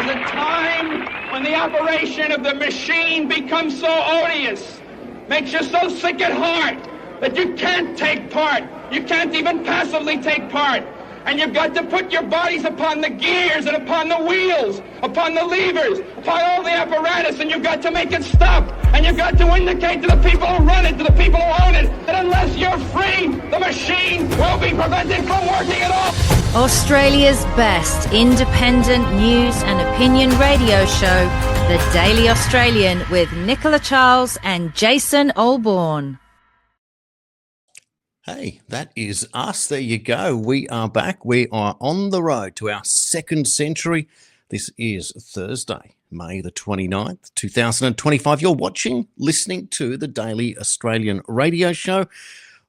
a time when the operation of the machine becomes so odious, makes you so sick at heart that you can't take part. You can't even passively take part. And you've got to put your bodies upon the gears and upon the wheels, upon the levers, upon all the apparatus, and you've got to make it stop. And you've got to indicate to the people who run it, to the people who own it, that unless you're free, the machine will be prevented from working at all. Australia's best independent news and opinion radio show, The Daily Australian, with Nicola Charles and Jason Olbourne. Hey, that is us. There you go. We are back. We are on the road to our second century. This is Thursday, May the 29th, 2025. You're watching, listening to the Daily Australian radio show.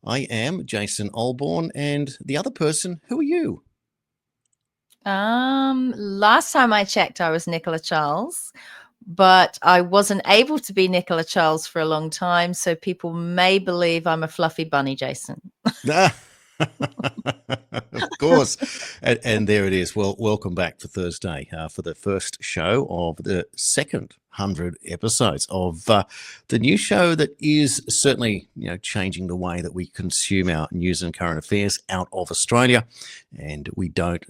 I am Jason Olbourne, and the other person, who are you? Last time I checked, I was Nicola Charles, but I wasn't able to be Nicola Charles for a long time, so people may believe I'm a fluffy bunny, Jason. Of course. And there it is. Well, welcome back for Thursday for the first show of the second 100 episodes of the new show that is certainly, changing the way that we consume our news and current affairs out of Australia. And we don't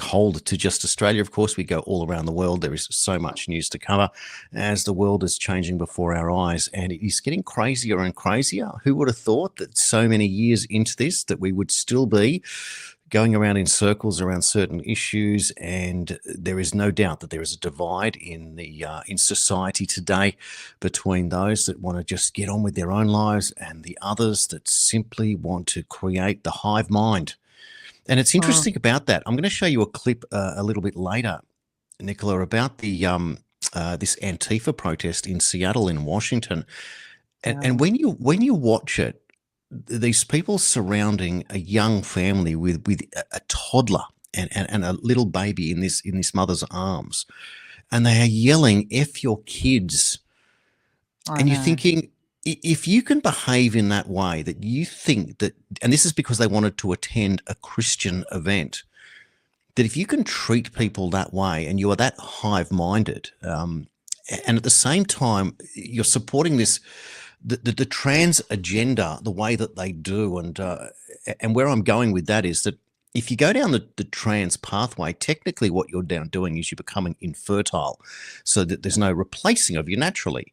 hold to just Australia. Of course, we go all around the world. There is so much news to cover as the world is changing before our eyes, and it is getting crazier and crazier. Who would have thought that so many years into this that we would still be going around in circles around certain issues? And there is no doubt that there is a divide in society today between those that want to just get on with their own lives and the others that simply want to create the hive mind. And it's interesting about that. I'm going to show you a clip a little bit later, Nicola, about the this Antifa protest in Seattle in Washington. And when you watch it, these people surrounding a young family with a toddler and a little baby in this mother's arms, and they are yelling, "F your kids." And you're thinking, if you can behave in that way, that you think that, and this is because they wanted to attend a Christian event, that if you can treat people that way and you are that hive-minded, and at the same time you're supporting this, the trans agenda, the way that they do, and where I'm going with that is that if you go down the trans pathway, technically what you're doing is you're becoming infertile, so that there's no replacing of you naturally.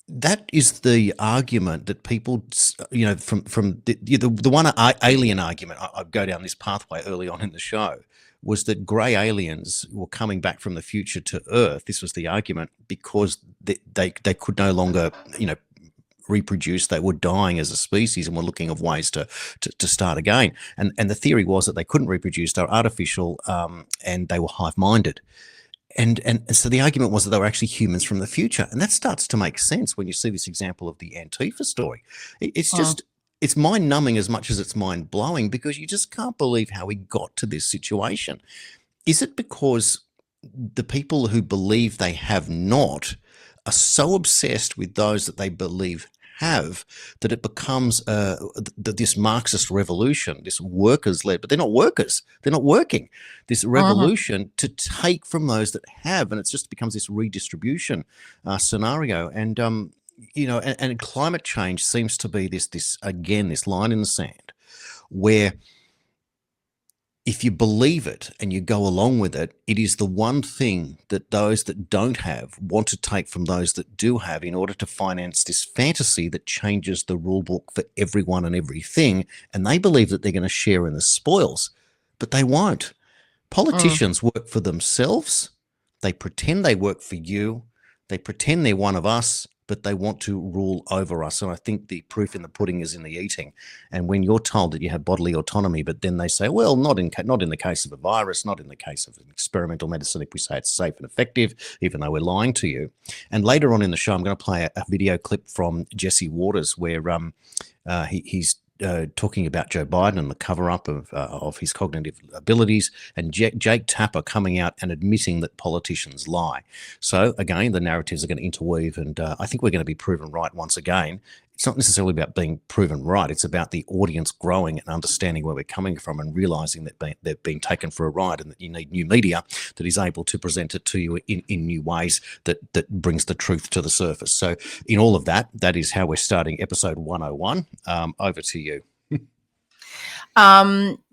That is the argument that people, from the one alien argument, I go down this pathway early on in the show, was that grey aliens were coming back from the future to Earth. This was the argument because they could no longer, reproduce. They were dying as a species and were looking of ways to start again. And the theory was that they couldn't reproduce. They were artificial, and they were hive-minded. And so the argument was that they were actually humans from the future. And that starts to make sense when you see this example of the Antifa story. It's mind-numbing as much as it's mind-blowing, because you just can't believe how we got to this situation. Is it because the people who believe they have not are so obsessed with those that they believe have that it becomes this Marxist revolution, this workers-led, but they're not workers, they're not working, this revolution to take from those that have, and it just becomes this redistribution scenario. And and climate change seems to be this line in the sand, where if you believe it and you go along with it, it is the one thing that those that don't have want to take from those that do have in order to finance this fantasy that changes the rule book for everyone and everything. And they believe that they're going to share in the spoils, but they won't. Politicians work for themselves. They pretend they work for you. They pretend they're one of us, but they want to rule over us. And I think the proof in the pudding is in the eating. And when you're told that you have bodily autonomy, but then they say, well, not in the case of a virus, not in the case of an experimental medicine, if we say it's safe and effective, even though we're lying to you. And later on in the show, I'm going to play a video clip from Jesse Waters where he's talking about Joe Biden and the cover-up of his cognitive abilities, and Jake Tapper coming out and admitting that politicians lie. So again, the narratives are going to interweave, and I think we're going to be proven right once again. it's not necessarily about being proven right. It's about the audience growing and understanding where we're coming from and realizing that they've been taken for a ride, and that you need new media that is able to present it to you in new ways that brings the truth to the surface. So in all of that, that is how we're starting episode 101. Over to you.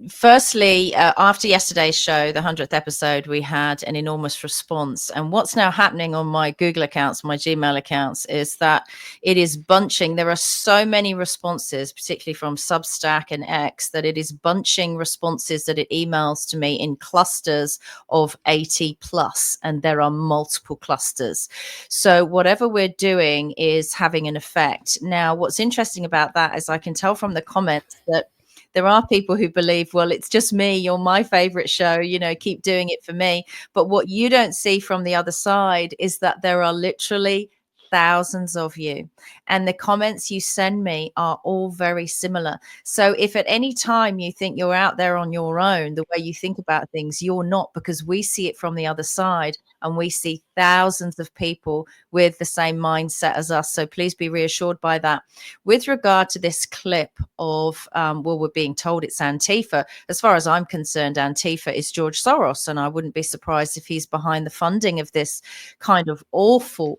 Firstly, after yesterday's show, the 100th episode, we had an enormous response. And what's now happening on my Google accounts, my Gmail accounts, is that it is bunching. There are so many responses, particularly from Substack and X, that it is bunching responses that it emails to me in clusters of 80 plus, and there are multiple clusters. So whatever we're doing is having an effect. Now, what's interesting about that is I can tell from the comments that there are people who believe, well, it's just me, you're my favorite show, keep doing it for me. But what you don't see from the other side is that there are literally thousands of you, and the comments you send me are all very similar. So if at any time you think you're out there on your own, the way you think about things, you're not, because we see it from the other side, and we see thousands of people with the same mindset as us. So please be reassured by that. With regard to this clip of, we're being told it's Antifa. As far as I'm concerned, Antifa is George Soros, and I wouldn't be surprised if he's behind the funding of this kind of awful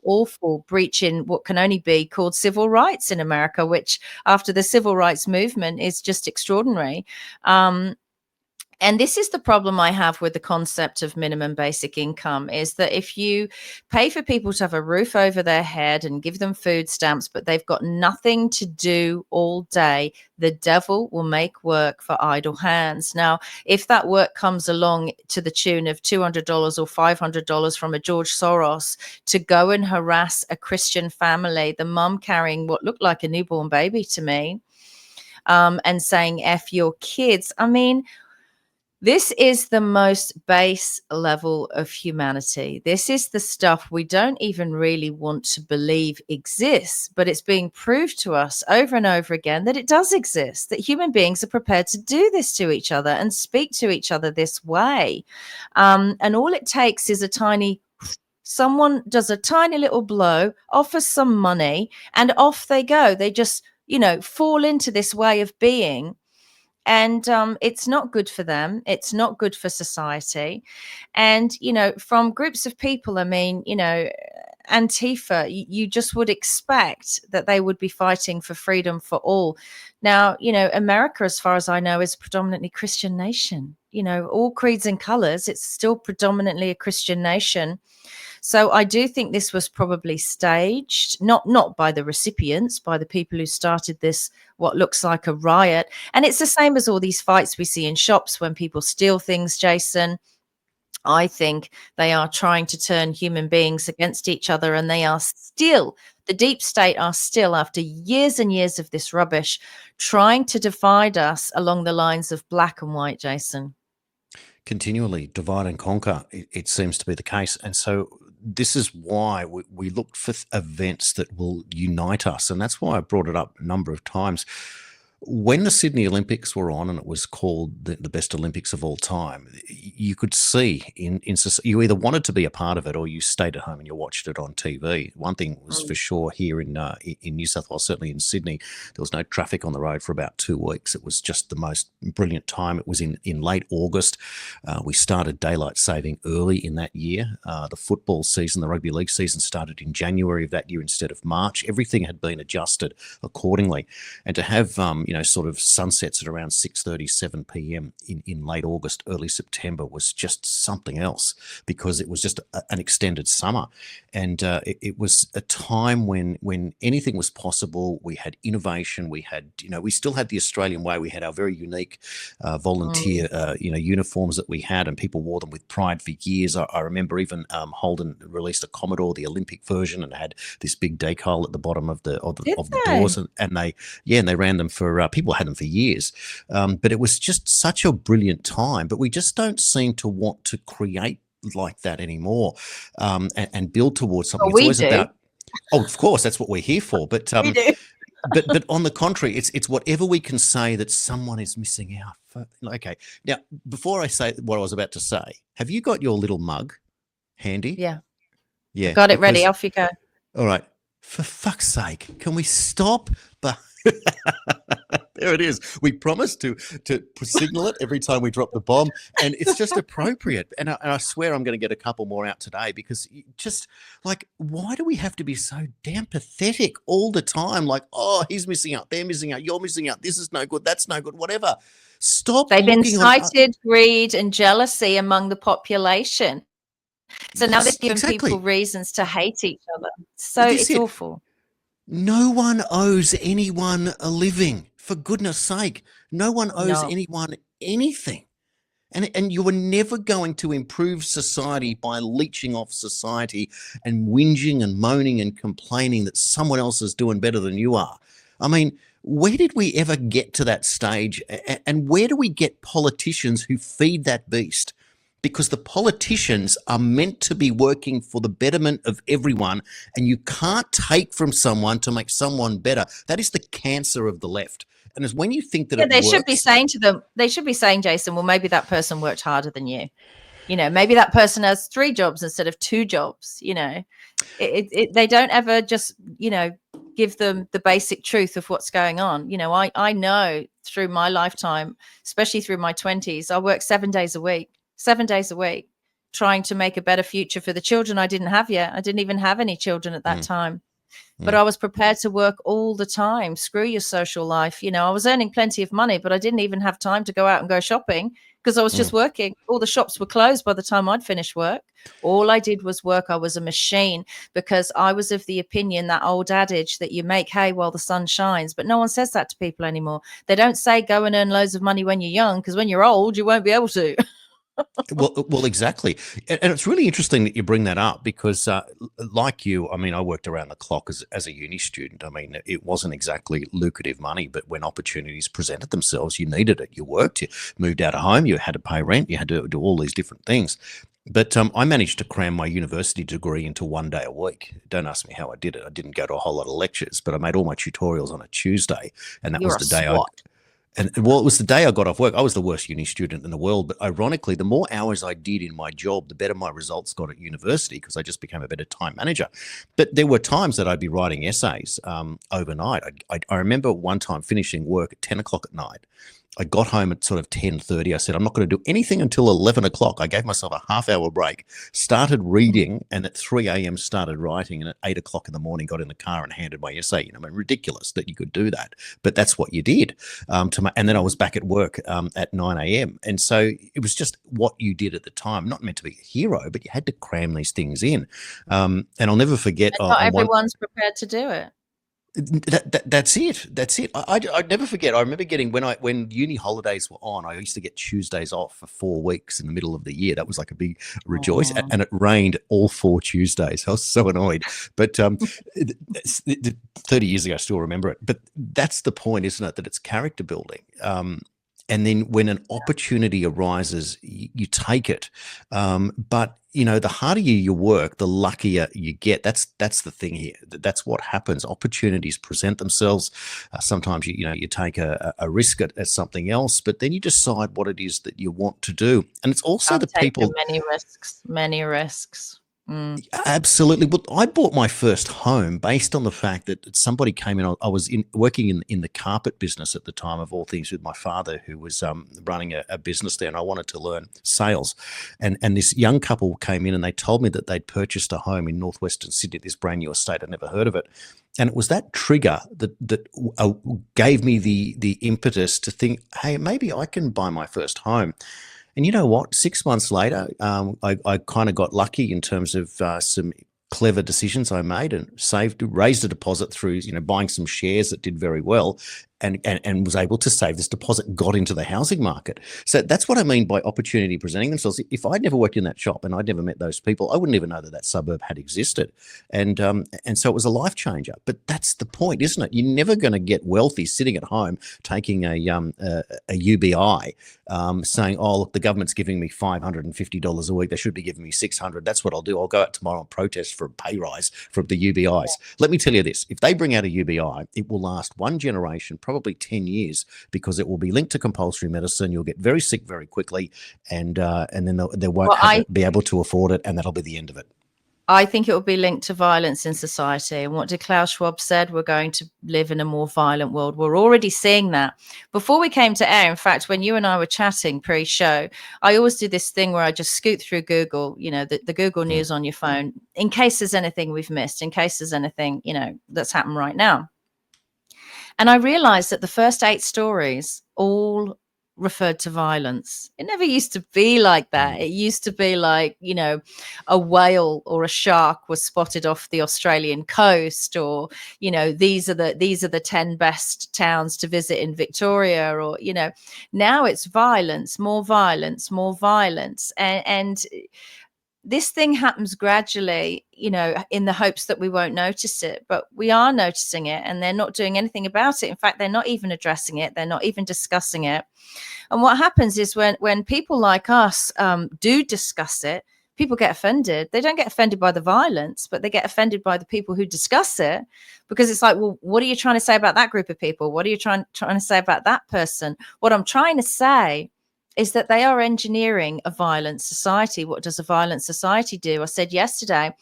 breach in what can only be called civil rights in America, which after the civil rights movement is just extraordinary. And this is the problem I have with the concept of minimum basic income, is that if you pay for people to have a roof over their head and give them food stamps, but they've got nothing to do all day, the devil will make work for idle hands. Now, if that work comes along to the tune of $200 or $500 from a George Soros to go and harass a Christian family, the mum carrying what looked like a newborn baby to me, and saying, F your kids. I mean, this is the most base level of humanity. This is the stuff we don't even really want to believe exists, but it's being proved to us over and over again that it does exist, that human beings are prepared to do this to each other and speak to each other this way. And all it takes is someone does a tiny little blow, offers some money, and off they go. They just, fall into this way of being. And it's not good for them. It's not good for society. And, from groups of people, I mean, Antifa, you just would expect that they would be fighting for freedom for all. Now, America, as far as I know, is a predominantly Christian nation. All creeds and colors, it's still predominantly a Christian nation. So I do think this was probably staged, not by the recipients, by the people who started this, what looks like a riot. And it's the same as all these fights we see in shops when people steal things, Jason. I think they are trying to turn human beings against each other, and they are still, the deep state are still, after years and years of this rubbish, trying to divide us along the lines of black and white, Jason. Continually divide and conquer, it seems to be the case. And so this is why we look for events that will unite us. And that's why I brought it up a number of times. When the Sydney Olympics were on, and it was called the best Olympics of all time, you could see you either wanted to be a part of it or you stayed at home and you watched it on TV. One thing was for sure here in New South Wales, certainly in Sydney, there was no traffic on the road for about 2 weeks. It was just the most brilliant time. It was in late August. We started daylight saving early in that year. The football season, the rugby league season, started in January of that year instead of March. Everything had been adjusted accordingly. And to have sort of sunsets at around 6:30, 7 p.m. in late August, early September was just something else, because it was just an extended summer. And it was a time when anything was possible. We had innovation. We had, we still had the Australian way. We had our very unique volunteer, uniforms that we had, and people wore them with pride for years. I remember even Holden released a Commodore, the Olympic version, and had this big decal at the bottom of the doors, and they ran them for people had them for years. But it was just such a brilliant time. But we just don't seem to want to create like that anymore, and build towards something. Well, it's always about, of course, that's what we're here for. But we do. but on the contrary, it's whatever we can say that someone is missing out. Okay. Now, before I say what I was about to say, have you got your little mug handy? Yeah. Yeah. Got it ready. Off you go. All right. For fuck's sake, can we stop? But there it is. We promised to signal it every time we drop the bomb, and it's just appropriate. And I swear I'm going to get a couple more out today, because just like, why do we have to be so damn pathetic all the time? Like, oh, he's missing out, they're missing out, you're missing out, this is no good, that's no good, whatever. Stop. They've incited greed and jealousy among the population. So now they've given people reasons to hate each other. So it's awful. No one owes anyone a living, for goodness sake. No one owes anyone anything. And you are never going to improve society by leeching off society and whinging and moaning and complaining that someone else is doing better than you are. I mean, where did we ever get to that stage? And where do we get politicians who feed that beast? Because the politicians are meant to be working for the betterment of everyone, and you can't take from someone to make someone better. That is the cancer of the left. And it's when you think that they should be saying to them, they should be saying, Jason, well, maybe that person worked harder than you. You know, maybe that person has 3 jobs instead of 2 jobs. You know, they don't ever just, you know, give them the basic truth of what's going on. You know, I know through my lifetime, especially through my 20s, I worked 7 days a week. 7 days a week, trying to make a better future for the children I didn't have yet. I didn't even have any children at that time, but I was prepared to work all the time. Screw your social life. You know, I was earning plenty of money, but I didn't even have time to go out and go shopping because I was just working. All the shops were closed by the time I'd finished work. All I did was work. I was a machine, because I was of the opinion, that old adage that you make hay while the sun shines, but no one says that to people anymore. They don't say go and earn loads of money when you're young, because when you're old, you won't be able to. Well, exactly. And it's really interesting that you bring that up, because like you, I mean, I worked around the clock as a uni student. I mean, it wasn't exactly lucrative money, but when opportunities presented themselves, you needed it. You worked, you moved out of home, you had to pay rent, you had to do all these different things. But I managed to cram my university degree into 1 day a week. Don't ask me how I did it. I didn't go to a whole lot of lectures, but I made all my tutorials on a Tuesday, and that was the day it was the day I got off work. I was the worst uni student in the world, but ironically, the more hours I did in my job, the better my results got at university, because I just became a better time manager. But there were times that I'd be writing essays overnight. I remember one time finishing work at 10 o'clock at night. I got home at sort of 10:30. I said, I'm not going to do anything until 11 o'clock. I gave myself a half-hour break, started reading, and at 3 a.m. started writing, and at 8 o'clock in the morning got in the car and handed my essay. You know, I mean, ridiculous that you could do that, but that's what you did. And then I was back at work at 9 a.m. And so it was just what you did at the time. Not meant to be a hero, but you had to cram these things in. And I'll never forget. Not everyone's prepared to do it. That's it. I'd never forget. I remember getting, when uni holidays were on, I used to get Tuesdays off for 4 weeks in the middle of the year. That was like a big rejoice. And it rained all 4 Tuesdays. I was so annoyed. But 30 years ago, I still remember it. But that's the point, isn't it? That it's character building. And then when an opportunity arises, you take it. But you know, the harder you work, the luckier you get. That's the thing here. That's what happens. Opportunities present themselves. Sometimes you take a risk at something else, but then you decide what it is that you want to do. And it's also many risks. Absolutely. Well, I bought my first home based on the fact that somebody came in. I was working in the carpet business at the time, of all things, with my father, who was running a business there, and I wanted to learn sales. And this young couple came in, and they told me that they'd purchased a home in northwestern Sydney, this brand new estate. I'd never heard of it. And it was that trigger that gave me the impetus to think, hey, maybe I can buy my first home. And you know what? 6 months later, I kind of got lucky in terms of some clever decisions I made, and raised a deposit through, buying some shares that did very well, and was able to save this deposit, got into the housing market. So that's what I mean by opportunity presenting themselves. If I'd never worked in that shop and I'd never met those people, I wouldn't even know that suburb had existed. And so it was a life changer. But that's the point, isn't it? You're never going to get wealthy sitting at home taking a UBI, saying, oh, look, the government's giving me $550 a week. They should be giving me $600. That's what I'll do. I'll go out tomorrow and protest for a pay rise from the UBIs. Let me tell you this. If they bring out a UBI, it will last one generation, probably 10 years, because it will be linked to compulsory medicine. You'll get very sick very quickly, and then they won't be able to afford it, and that'll be the end of it. I think it will be linked to violence in society. And what did Klaus Schwab said? We're going to live in a more violent world. We're already seeing that. Before we came to air, in fact, when you and I were chatting pre-show, I always do this thing where I just scoot through Google, the Google News on your phone, in case there's anything we've missed, in case there's anything, that's happened right now. And I realized that the first 8 stories all referred to violence. It never used to be like that. It used to be like, a whale or a shark was spotted off the Australian coast, or, these are the 10 best towns to visit in Victoria, or, now it's violence, more violence, more violence. And this thing happens gradually, in the hopes that we won't notice it, but we are noticing it, and they're not doing anything about it. In fact, they're not even addressing it. They're not even discussing it. And what happens is when people like us do discuss it, people get offended. They don't get offended by the violence, but they get offended by the people who discuss it, because it's like, well, what are you trying to say about that group of people? What are you trying to say about that person? What I'm trying to say is that they are engineering a violent society. What does a violent society do? I said yesterday,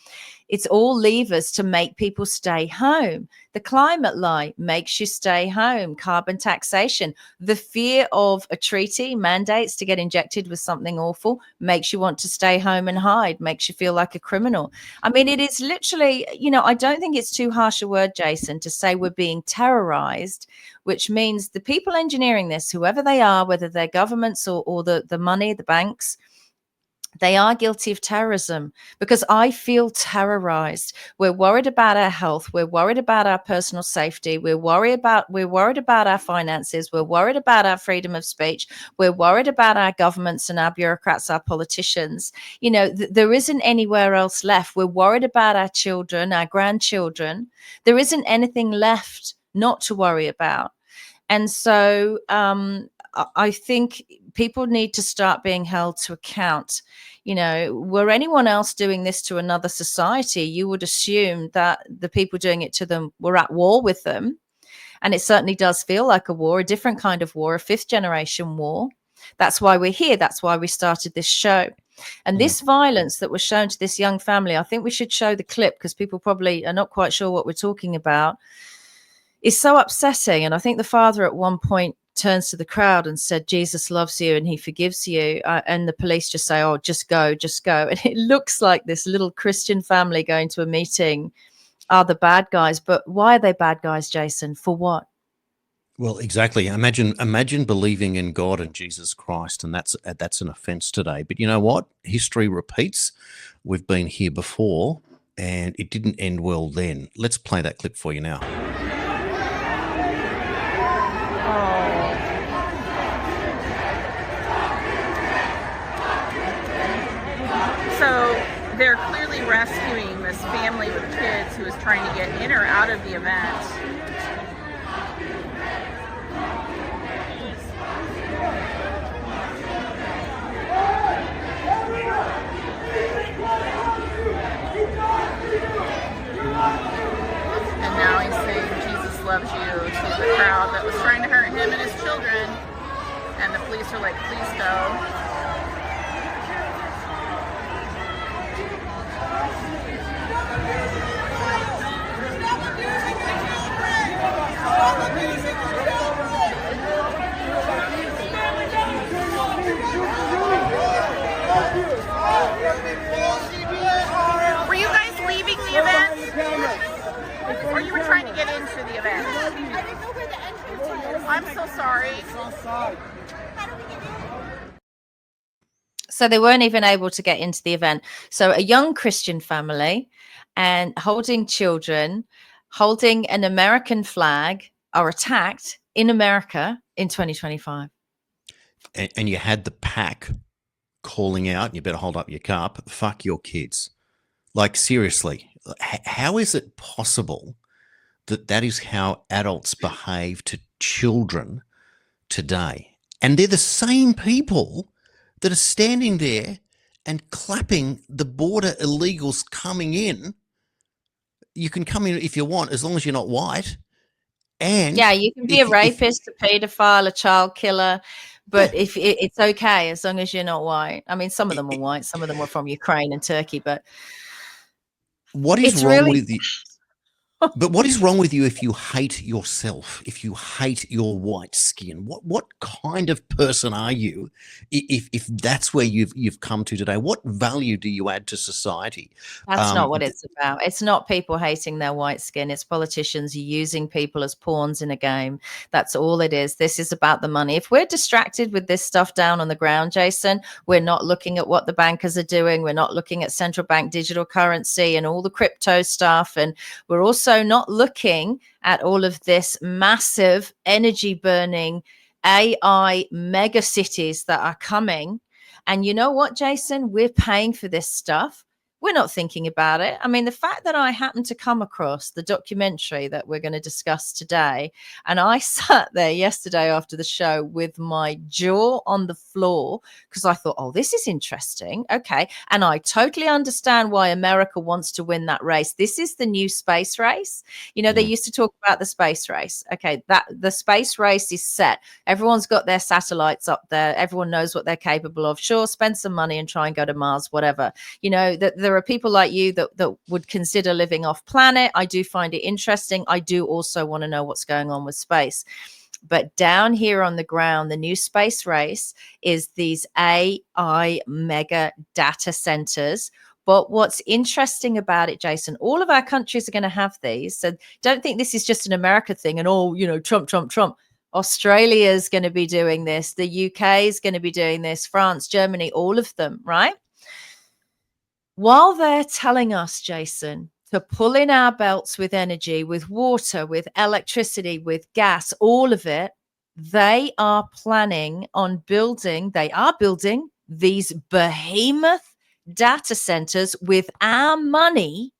it's all levers to make people stay home. The climate lie makes you stay home. Carbon taxation, the fear of a treaty, mandates to get injected with something awful, makes you want to stay home and hide, makes you feel like a criminal. I mean, it is literally, I don't think it's too harsh a word, Jason, to say we're being terrorized, which means the people engineering this, whoever they are, whether they're governments or the money, the banks, they are guilty of terrorism, because I feel terrorized. We're worried about our health. We're worried about our personal safety. We're worried about our finances. We're worried about our freedom of speech. We're worried about our governments and our bureaucrats, our politicians. There isn't anywhere else left. We're worried about our children, our grandchildren. There isn't anything left not to worry about. And so I think people need to start being held to account. Were anyone else doing this to another society, you would assume that the people doing it to them were at war with them. And it certainly does feel like a war, a different kind of war, a 5th generation war. That's why we're here. That's why we started this show. And this violence that was shown to this young family, I think we should show the clip, because people probably are not quite sure what we're talking about, is so upsetting. And I think the father at one point turns to the crowd and said, Jesus loves you and he forgives you. And the police just say, oh, just go, just go. And it looks like this little Christian family going to a meeting are the bad guys. But why are they bad guys, Jason? For what? Well, exactly. Imagine believing in God and Jesus Christ, and that's an offense today. But you know what? History repeats. We've been here before, and it didn't end well then. Let's play that clip for you now. So they're clearly rescuing this family with kids who is trying to get in or out of the event. And now he's saying Jesus loves you to the crowd that was trying to hurt him and his children. And the police are like, please go. Were you guys leaving the event? Or you were trying to get into the event? I didn't know where the entrance is. I'm so sorry. How do we get in? So they weren't even able to get into the event. So a young Christian family and holding children, holding an American flag, are attacked in America in 2025. And you had the pack calling out, you better hold up your cup, fuck your kids. Like, seriously, how is it possible that is how adults behave to children today? And they're the same people that are standing there and clapping the border illegals coming in. You can come in if you want, as long as you're not white. And yeah, you can be a rapist, a pedophile, a child killer, but if it's okay, as long as you're not white. I mean, some of them are white, some of them were from Ukraine and Turkey, but What is It's wrong really with you? But what is wrong with you if you hate yourself, if you hate your white skin? What kind of person are you if that's where you've come to today? What value do you add to society? That's not what it's about. It's not people hating their white skin. It's politicians using people as pawns in a game. That's all it is. This is about the money. If we're distracted with this stuff down on the ground, Jason, we're not looking at what the bankers are doing. We're not looking at central bank digital currency and all the crypto stuff. And we're also not looking at all of this massive energy burning AI mega cities that are coming. And you know what, Jason? We're paying for this stuff. We're not thinking about it. I mean, the fact that I happened to come across the documentary that we're going to discuss today, and I sat there yesterday after the show with my jaw on the floor because I thought, oh, this is interesting. Okay. And I totally understand why America wants to win that race. This is the new space race. You know, they used to talk about the space race. Okay. That the space race is set. Everyone's got their satellites up there. Everyone knows what they're capable of. Sure, spend some money and try and go to Mars, whatever. You know, that there are people like you that would consider living off planet. I do find it interesting. I do also want to know what's going on with space. But down here on the ground, the new space race is these AI mega data centers. But what's interesting about it, Jason, all of our countries are going to have these. So don't think this is just an America thing and, oh, you know, Trump, Trump, Trump. Australia is going to be doing this. The UK is going to be doing this. France, Germany, all of them, right? While they're telling us, Jason, to pull in our belts with energy, with water, with electricity, with gas, all of it, they are planning on building these behemoth data centers with our money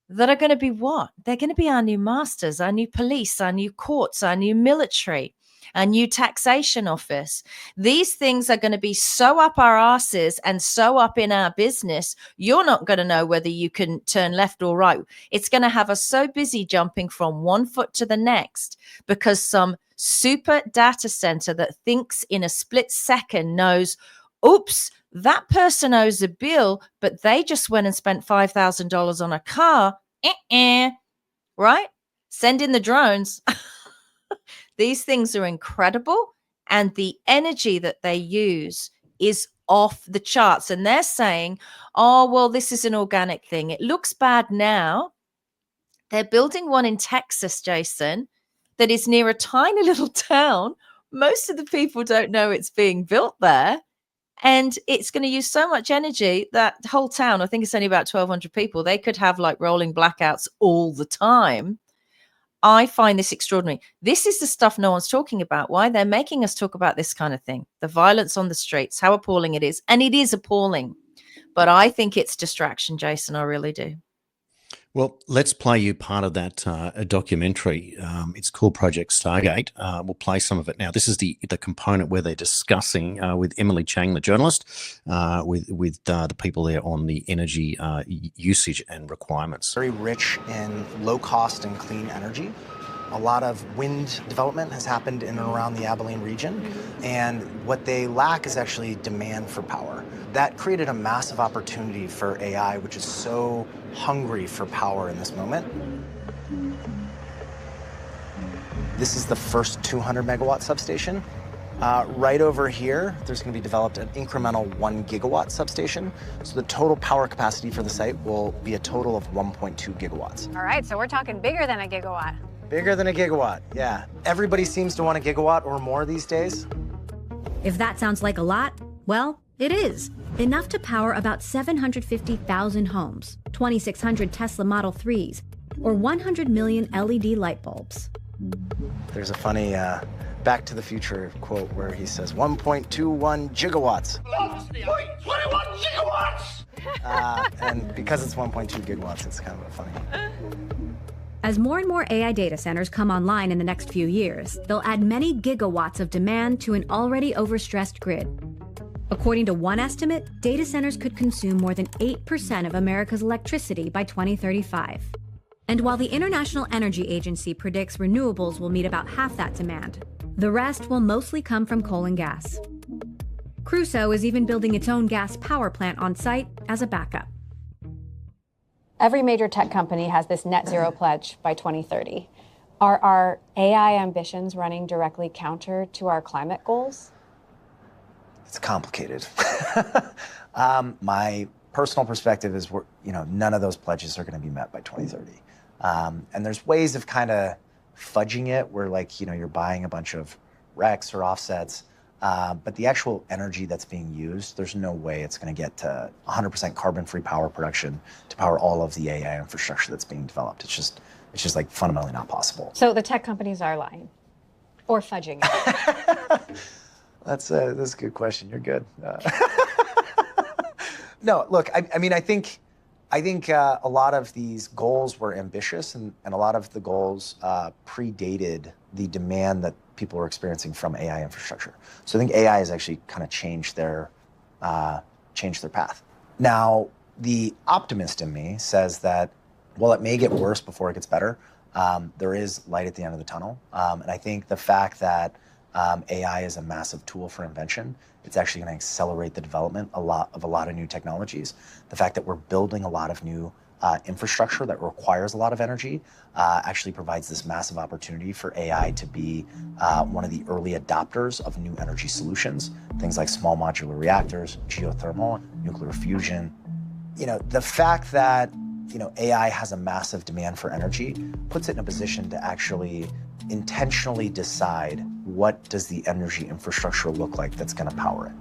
that are going to be what? They're going to be our new masters, our new police, our new courts, our new military, our new taxation office. These things are going to be so up our asses and so up in our business, you're not going to know whether you can turn left or right. It's going to have us so busy jumping from one foot to the next because some super data center that thinks in a split second knows, oops, that person owes a bill, but they just went and spent $5,000 on a car. Right? Send in the drones. These things are incredible. And the energy that they use is off the charts. And they're saying, oh, well, this is an organic thing. It looks bad now. They're building one in Texas, Jason, that is near a tiny little town. Most of the people don't know it's being built there. And it's going to use so much energy that the whole town, I think it's only about 1,200 people, they could have like rolling blackouts all the time. I find this extraordinary. This is the stuff no one's talking about. Why? They're making us talk about this kind of thing. The violence on the streets, how appalling it is. And it is appalling. But I think it's distraction, Jason. I really do. Well, let's play you part of that documentary. It's called Project Stargate. We'll play some of it now. This is the component where they're discussing with Emily Chang, the journalist, with the people there on the energy usage and requirements. Very rich in low cost and clean energy. A lot of wind development has happened in and around the Abilene region, and what they lack is actually demand for power. That created a massive opportunity for AI, which is so hungry for power in this moment. This is the first 200 megawatt substation. Right over here, there's going to be developed an incremental 1 gigawatt substation. So the total power capacity for the site will be a total of 1.2 gigawatts. All right, so we're talking bigger than a gigawatt. Bigger than a gigawatt, yeah. Everybody seems to want a gigawatt or more these days. If that sounds like a lot, well, it is. Enough to power about 750,000 homes, 2,600 Tesla Model 3s, or 100 million LED light bulbs. There's a funny Back to the Future quote where he says 1.21 gigawatts. 1.21 gigawatts! And because it's 1.2 gigawatts, it's kind of funny. As more and more AI data centers come online in the next few years, they'll add many gigawatts of demand to an already overstressed grid. According to one estimate, data centers could consume more than 8% of America's electricity by 2035. And while the International Energy Agency predicts renewables will meet about half that demand, the rest will mostly come from coal and gas. Crusoe is even building its own gas power plant on site as a backup. Every major tech company has this net zero pledge by 2030. Are our AI ambitions running directly counter to our climate goals? It's complicated. My personal perspective is none of those pledges are going to be met by 2030. And there's ways of kind of fudging it where you're buying a bunch of RECs or offsets, but the actual energy that's being used, there's no way it's going to get to 100% carbon-free power production to power all of the AI infrastructure that's being developed. It's just fundamentally not possible. So the tech companies are lying or fudging it. That's a good question. You're good. No, look, I think a lot of these goals were ambitious, and a lot of the goals predated the demand that people were experiencing from AI infrastructure. So I think AI has actually kind of changed their path. Now, the optimist in me says that while it may get worse before it gets better, there is light at the end of the tunnel. And I think the fact that AI is a massive tool for invention, it's actually going to accelerate the development of a lot of new technologies. The fact that we're building a lot of new infrastructure that requires a lot of energy actually provides this massive opportunity for AI to be one of the early adopters of new energy solutions, things like small modular reactors, geothermal, nuclear fusion. The fact that AI has a massive demand for energy puts it in a position to actually intentionally decide what does the energy infrastructure look like that's going to power it.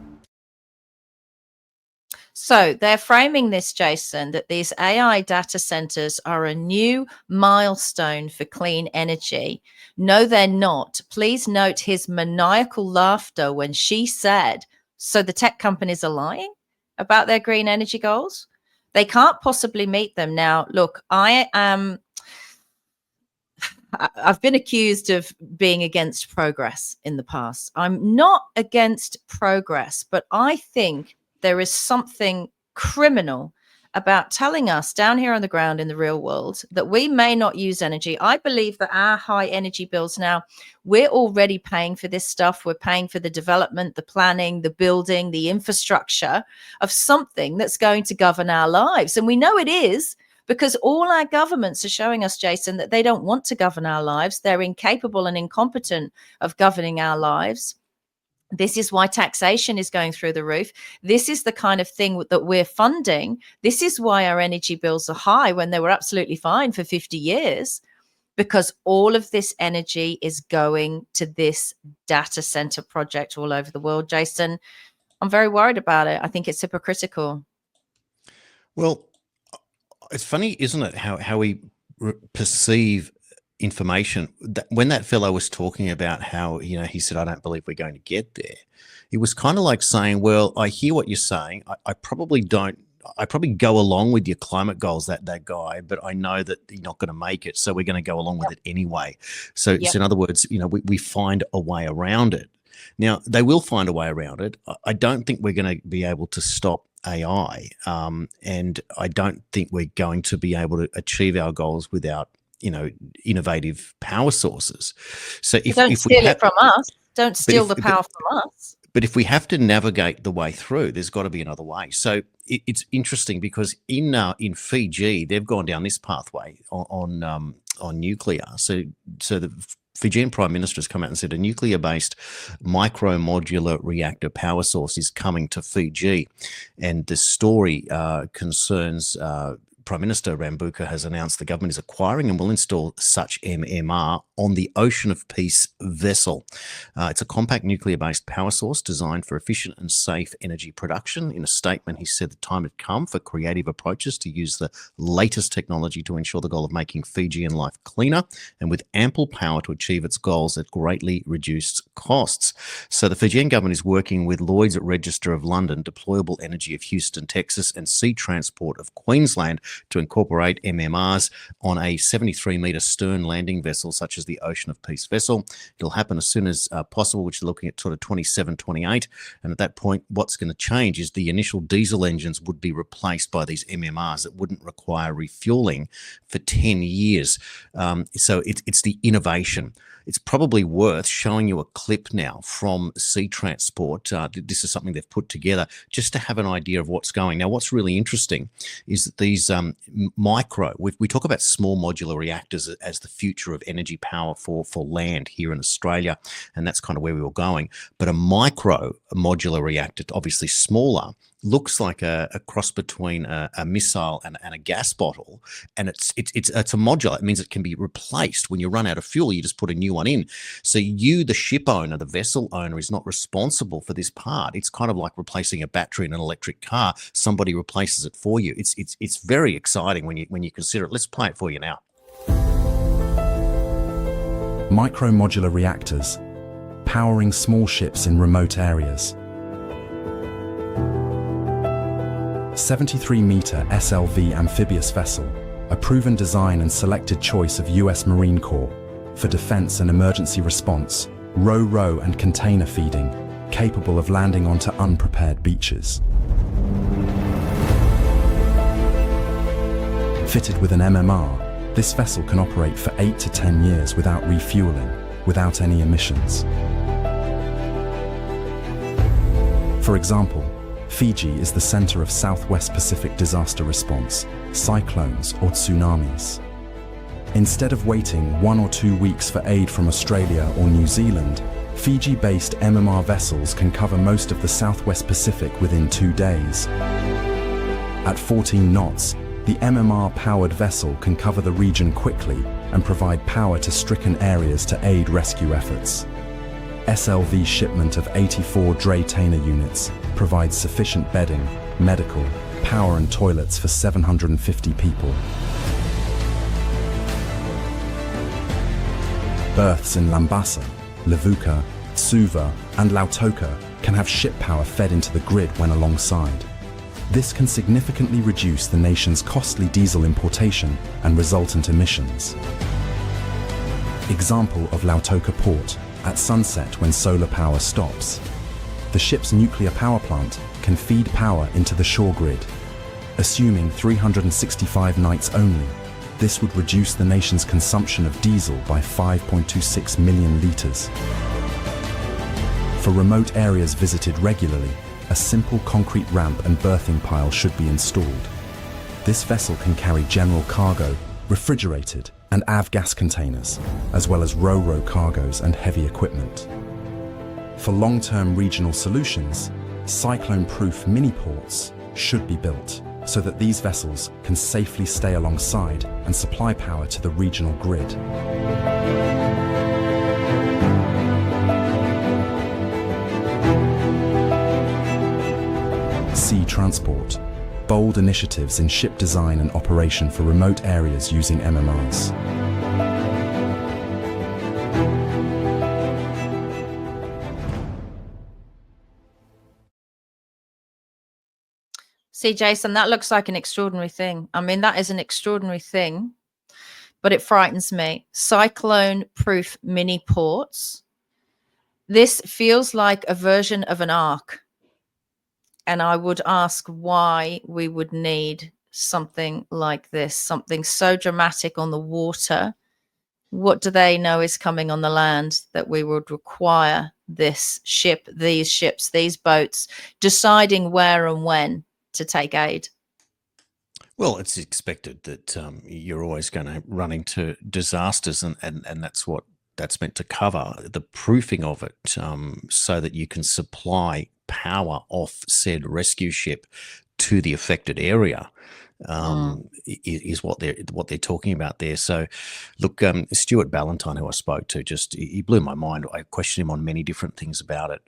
So they're framing this, Jason, that these AI data centers are a new milestone for clean energy. No, they're not. Please note his maniacal laughter when she said, so the tech companies are lying about their green energy goals? They can't possibly meet them. Now, look, I've been accused of being against progress in the past. I'm not against progress, but I think there is something criminal about telling us down here on the ground in the real world that we may not use energy. I believe that our high energy bills now, we're already paying for this stuff. We're paying for the development, the planning, the building, the infrastructure of something that's going to govern our lives. And we know it is, because all our governments are showing us, Jason, that they don't want to govern our lives. They're incapable and incompetent of governing our lives. This is why taxation is going through the roof. This is the kind of thing that we're funding. This is why our energy bills are high when they were absolutely fine for 50 years, because all of this energy is going to this data center project all over the world. Jason, I'm very worried about it. I think it's hypocritical. Well, it's funny, isn't it, how we perceive information. When that fellow was talking about how, he said, I don't believe we're going to get there. It was kind of like saying, well, I hear what you're saying. I probably don't. I probably go along with your climate goals, that guy, but I know that you're not going to make it. So we're going to go along with it anyway. So in other words, we find a way around it. Now, they will find a way around it. I don't think we're going to be able to stop AI. And I don't think we're going to be able to achieve our goals without innovative power sources. So if don't steal we it from us, don't steal the power from us. But if we have to navigate the way through, there's got to be another way. So it's interesting because in Fiji, they've gone down this pathway on nuclear. So the Fijian Prime Minister has come out and said a nuclear-based micro modular reactor power source is coming to Fiji, and the story concerns. Prime Minister Rambuka has announced the government is acquiring and will install such MMR on the Ocean of Peace vessel. It's a compact nuclear-based power source designed for efficient and safe energy production. In a statement, he said the time had come for creative approaches to use the latest technology to ensure the goal of making Fijian life cleaner and with ample power to achieve its goals at greatly reduced costs. So the Fijian government is working with Lloyd's Register of London, Deployable Energy of Houston, Texas, and Sea Transport of Queensland to incorporate MMRs on a 73-metre stern landing vessel such as the Ocean of Peace vessel. It'll happen as soon as possible, which is looking at sort of 27, 28. And at that point, what's going to change is the initial diesel engines would be replaced by these MMRs that wouldn't require refueling for 10 years. So it's the innovation. it's probably worth showing you a clip now from Sea Transport. This is something they've put together just to have an idea of what's going. Now, what's really interesting is that these we talk about small modular reactors as the future of energy power for land here in Australia, and that's kind of where we were going. But a micro modular reactor, obviously smaller, looks like a cross between a missile and a gas bottle, and it's a modular. It means it can be replaced when you run out of fuel. You just put a new one in. So you, the ship owner, the vessel owner, is not responsible for this part. It's kind of like replacing a battery in an electric car. Somebody replaces it for you. It's very exciting when you consider it. Let's play it for you now. Micro modular reactors, powering small ships in remote areas. 73-meter SLV amphibious vessel, a proven design and selected choice of US Marine Corps for defense and emergency response, ro-ro and container feeding, capable of landing onto unprepared beaches. Fitted with an MMR, this vessel can operate for 8 to 10 years without refueling, without any emissions. For example, Fiji is the center of Southwest Pacific disaster response, cyclones or tsunamis. Instead of waiting 1 or 2 weeks for aid from Australia or New Zealand, Fiji-based MMR vessels can cover most of the Southwest Pacific within 2 days. At 14 knots, the MMR-powered vessel can cover the region quickly and provide power to stricken areas to aid rescue efforts. SLV shipment of 84 Dray-Tainer units provides sufficient bedding, medical, power and toilets for 750 people. Berths in Lambasa, Levuka, Suva and Lautoka can have ship power fed into the grid when alongside. This can significantly reduce the nation's costly diesel importation and resultant emissions. Example of Lautoka Port, at sunset when solar power stops. The ship's nuclear power plant can feed power into the shore grid. Assuming 365 nights only, this would reduce the nation's consumption of diesel by 5.26 million litres. For remote areas visited regularly, a simple concrete ramp and berthing pile should be installed. This vessel can carry general cargo, refrigerated and avgas containers, as well as ro-ro cargoes and heavy equipment. For long-term regional solutions, cyclone-proof mini-ports should be built so that these vessels can safely stay alongside and supply power to the regional grid. Sea Transport. Bold initiatives in ship design and operation for remote areas using MMRs. See, Jason, that looks like an extraordinary thing. I mean, that is an extraordinary thing, but it frightens me. Cyclone-proof mini ports. This feels like a version of an ark. And I would ask why we would need something like this, something so dramatic on the water. What do they know is coming on the land that we would require this ship, these ships, these boats, deciding where and when to take aid? Well, it's expected that you're always going to run into disasters, and that's what that's meant to cover, the proofing of it, so that you can supply power off said rescue ship to the affected area. Is what they're talking about there. So look, Stuart Ballantyne, who I spoke to, he blew my mind. I questioned him on many different things about it.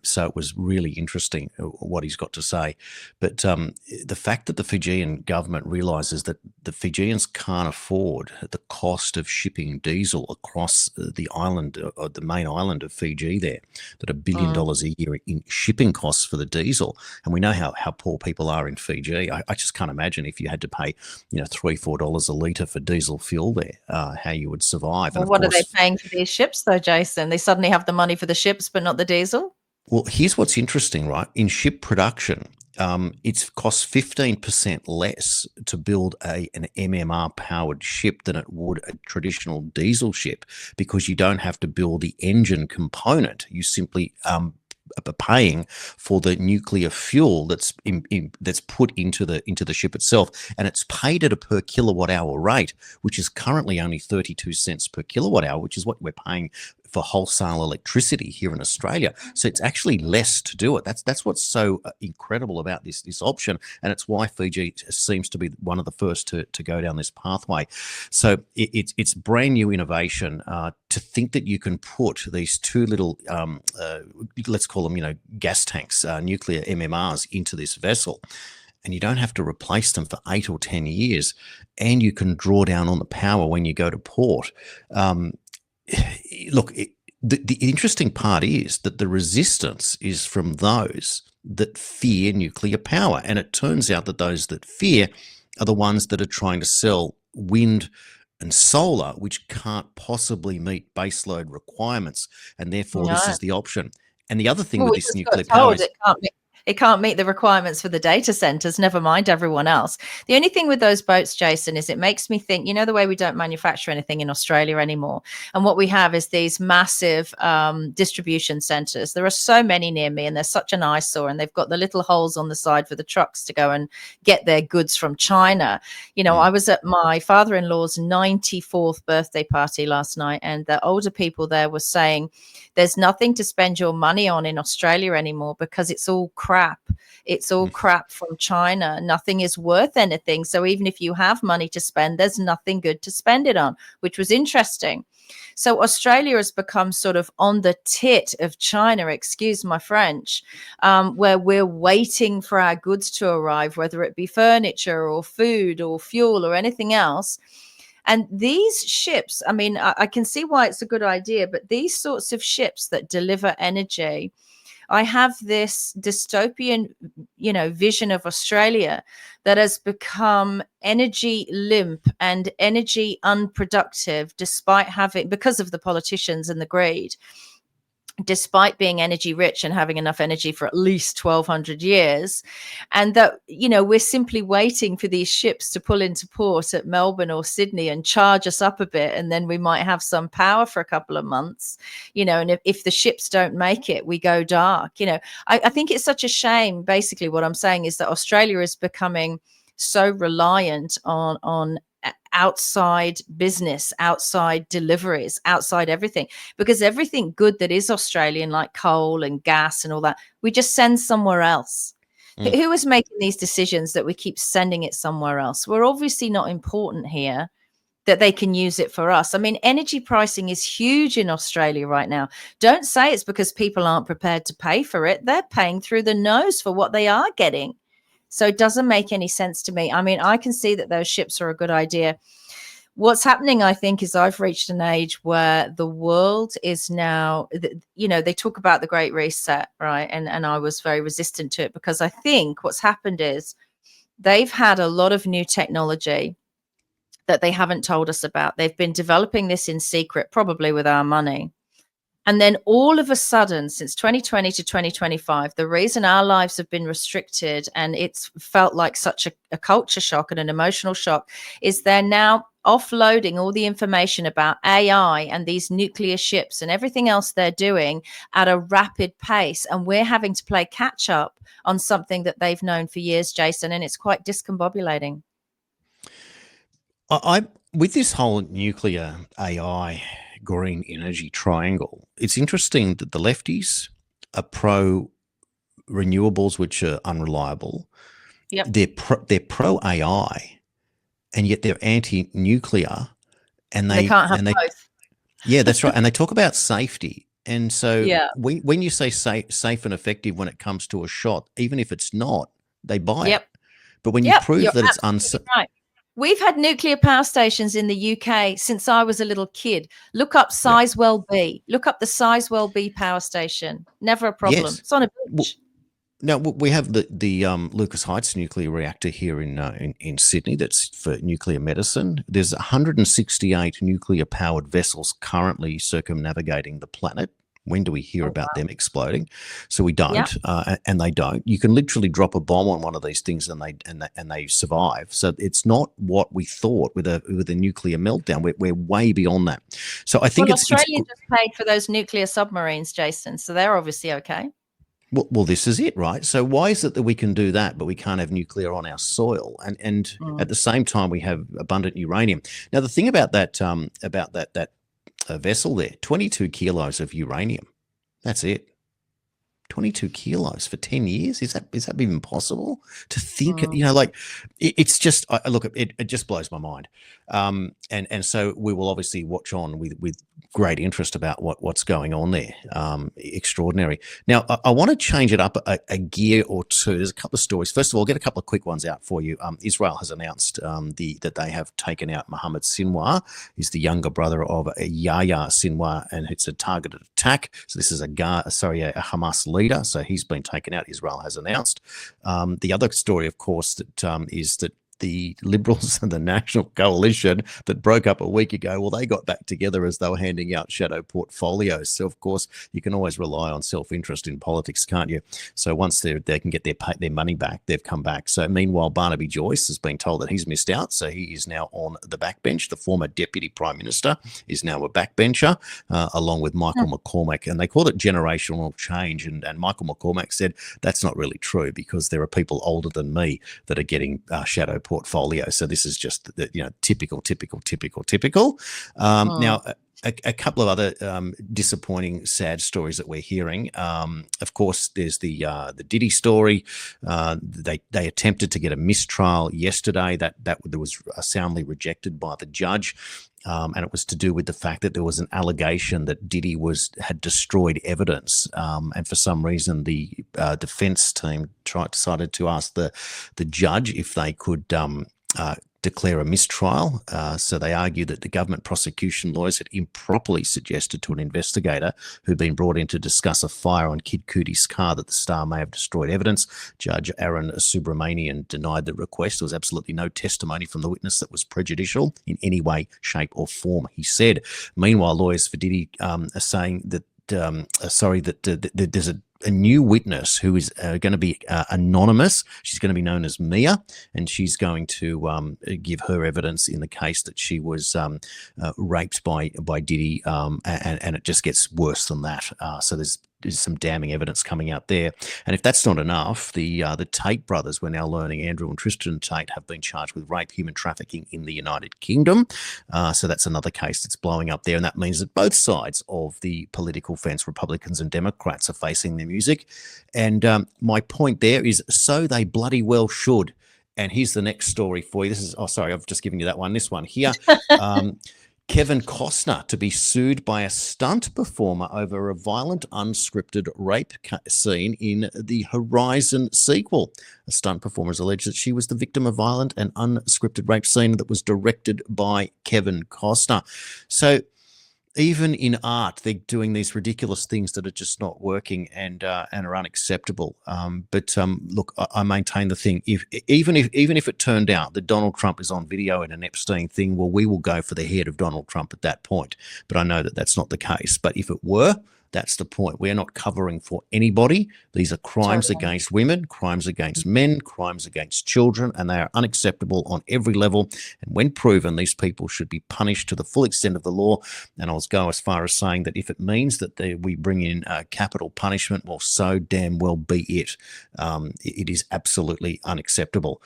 So it was really interesting what he's got to say. But the fact that the Fijian government realizes that the Fijians can't afford the cost of shipping diesel across the island, or the main island of Fiji there, that $1 billion a year in shipping costs for the diesel. And we know how poor people are in Fiji. I just can't imagine if you had to pay, $3-4 a litre for diesel fuel there, how you would survive. Well, and what are they paying for these ships though, Jason? They suddenly have the money for the ships, but not the diesel? Well, here's what's interesting, right? In ship production, It's cost 15% less to build an MMR powered ship than it would a traditional diesel ship, because you don't have to build the engine component. You simply paying for the nuclear fuel that's put into the ship itself, and it's paid at a per kilowatt hour rate, which is currently only 32 cents per kilowatt hour, which is what we're paying for wholesale electricity here in Australia. So it's actually less to do it. That's what's so incredible about this option, and it's why Fiji seems to be one of the first to go down this pathway. So it's brand new innovation. To think that you can put these two little, let's call them, gas tanks, nuclear MMRs into this vessel, and you don't have to replace them for 8 or 10 years, and you can draw down on the power when you go to port. Look, the interesting part is that the resistance is from those that fear nuclear power. And it turns out that those that fear are the ones that are trying to sell wind and solar, which can't possibly meet baseload requirements. And therefore, this is the option. And the other thing with this nuclear power is it can't meet the requirements for the data centers, never mind everyone else. The only thing with those boats, Jason, is it makes me think, the way we don't manufacture anything in Australia anymore. And what we have is these massive distribution centers. There are so many near me, and they're such an eyesore, and they've got the little holes on the side for the trucks to go and get their goods from China. I was at my father-in-law's 94th birthday party last night, and the older people there were saying there's nothing to spend your money on in Australia anymore because it's all crap. It's all crap from China. Nothing is worth anything. So even if you have money to spend, there's nothing good to spend it on, which was interesting. So Australia has become sort of on the tit of China, excuse my French, where we're waiting for our goods to arrive, whether it be furniture or food or fuel or anything else. And these ships, I can see why it's a good idea, but these sorts of ships that deliver energy, I have this dystopian, vision of Australia that has become energy limp and energy unproductive, because of the politicians and the greed, despite being energy rich and having enough energy for at least 1,200 years. And that, we're simply waiting for these ships to pull into port at Melbourne or Sydney and charge us up a bit. And then we might have some power for a couple of months, and if the ships don't make it, we go dark. I think it's such a shame. Basically, what I'm saying is that Australia is becoming so reliant on outside business, outside deliveries, outside everything, because everything good that is Australian, like coal and gas and all that, we just send somewhere else. Who is making these decisions that we keep sending it somewhere else? We're obviously not important here, that they can use it for us. Energy pricing is huge in Australia right now. Don't say it's because people aren't prepared to pay for it. They're paying through the nose for what they are getting. So it doesn't make any sense to me. I can see that those ships are a good idea. What's happening, I think, is I've reached an age where the world is now, they talk about the Great Reset, right? And I was very resistant to it, because I think what's happened is they've had a lot of new technology that they haven't told us about. They've been developing this in secret, probably with our money. And then all of a sudden, since 2020 to 2025, the reason our lives have been restricted and it's felt like such a culture shock and an emotional shock is they're now offloading all the information about AI and these nuclear ships and everything else they're doing at a rapid pace. And we're having to play catch up on something that they've known for years, Jason, and it's quite discombobulating. With this whole nuclear AI green energy triangle, it's interesting that the lefties are pro renewables, which are unreliable. Yep. They're pro AI, and yet they're anti-nuclear, and they can't have both. Yeah, that's right. And they talk about safety. And so when you say safe and effective when it comes to a shot, even if it's not, they buy it. But when you prove that it's unsafe. Right. We've had nuclear power stations in the UK since I was a little kid. Look up Sizewell B. Look up the Sizewell B power station. Never a problem. Yes. It's on a beach. No, we have the Lucas Heights nuclear reactor here in Sydney that's for nuclear medicine. There's 168 nuclear-powered vessels currently circumnavigating the planet. When do we hear about them exploding? So we don't, Yeah. and they don't. You can literally drop a bomb on one of these things, and they survive. So it's not what we thought with a nuclear meltdown. We're way beyond that. So I think Australia just paid for those nuclear submarines, Jason. So they're obviously okay. Well, this is it, right? So why is it that we can do that, but we can't have nuclear on our soil, and at the same time we have abundant uranium? Now, the thing about that vessel there, 22 kilos of uranium. That's it. 22 kilos for 10 years. Is that even possible to think? Like it's just, look, it just blows my mind. And so we will obviously watch on with great interest about what's going on there. Extraordinary. Now, I want to change it up a gear or two. There's a couple of stories. First of all, I'll get a couple of quick ones out for you. Israel has announced that they have taken out Mohammed Sinwar. He's the younger brother of Yahya Sinwar, and it's a targeted attack. So this is a Hamas leader. So he's been taken out, Israel has announced. The other story, of course, that is that the Liberals and the National Coalition that broke up a week ago, well, they got back together as they were handing out shadow portfolios. So, of course, you can always rely on self-interest in politics, can't you? So once they can get their money back, they've come back. So meanwhile, Barnaby Joyce has been told that he's missed out. So he is now on the backbench. The former Deputy Prime Minister is now a backbencher, along with Michael McCormack. And they called it generational change. And Michael McCormack said that's not really true, because there are people older than me that are getting shadow portfolio. So this is just typical. Now, a couple of other disappointing, sad stories that we're hearing. Of course, there's the Diddy story. They attempted to get a mistrial yesterday. That was soundly rejected by the judge. And it was to do with the fact that there was an allegation that Diddy had destroyed evidence, and for some reason the defence team decided to ask the judge if they could declare a mistrial. So they argued that the government prosecution lawyers had improperly suggested to an investigator who'd been brought in to discuss a fire on Kid Cudi's car that the star may have destroyed evidence. Judge Aaron Subramanian denied the request. There was absolutely no testimony from the witness that was prejudicial in any way, shape or form, he said. Meanwhile, lawyers for Diddy are saying that there's a new witness who is going to be anonymous. She's going to be known as Mia, and she's going to give her evidence in the case that she was raped by Diddy, and it just gets worse than that. So there's some damning evidence coming out there. And if that's not enough, the Tate brothers, we're now learning, Andrew and Tristan Tate, have been charged with rape, human trafficking in the United Kingdom. So that's another case that's blowing up there. And that means that both sides of the political fence, Republicans and Democrats, are facing their music. And my point there is, so they bloody well should. And here's the next story for you. I've just given you that one. This one here. Kevin Costner to be sued by a stunt performer over a violent, unscripted rape scene in the Horizon sequel. A stunt performer has alleged that she was the victim of violent and unscripted rape scene that was directed by Kevin Costner. So even in art, they're doing these ridiculous things that are just not working and are unacceptable. But look, I maintain the thing. Even if it turned out that Donald Trump is on video in an Epstein thing, well, we will go for the head of Donald Trump at that point. But I know that that's not the case. But if it were, that's the point. We're not covering for anybody. These are crimes against women, crimes against men, crimes against children, and they are unacceptable on every level. And when proven, these people should be punished to the full extent of the law. And I'll go as far as saying that if it means that we bring in capital punishment, well, so damn well be it. It is absolutely unacceptable.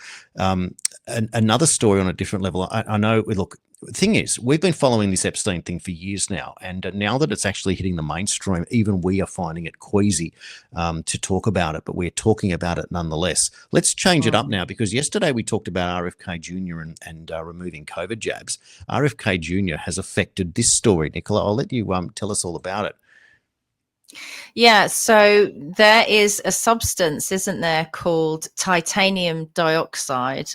Another story on a different level. I know, look, the thing is, we've been following this Epstein thing for years now, and now that it's actually hitting the mainstream, even we are finding it queasy to talk about it, but we're talking about it nonetheless. Let's change it up now, because yesterday we talked about RFK Jr. and removing COVID jabs. RFK Jr. has affected this story. Nicola, I'll let you tell us all about it. Yeah, so there is a substance, isn't there, called titanium dioxide,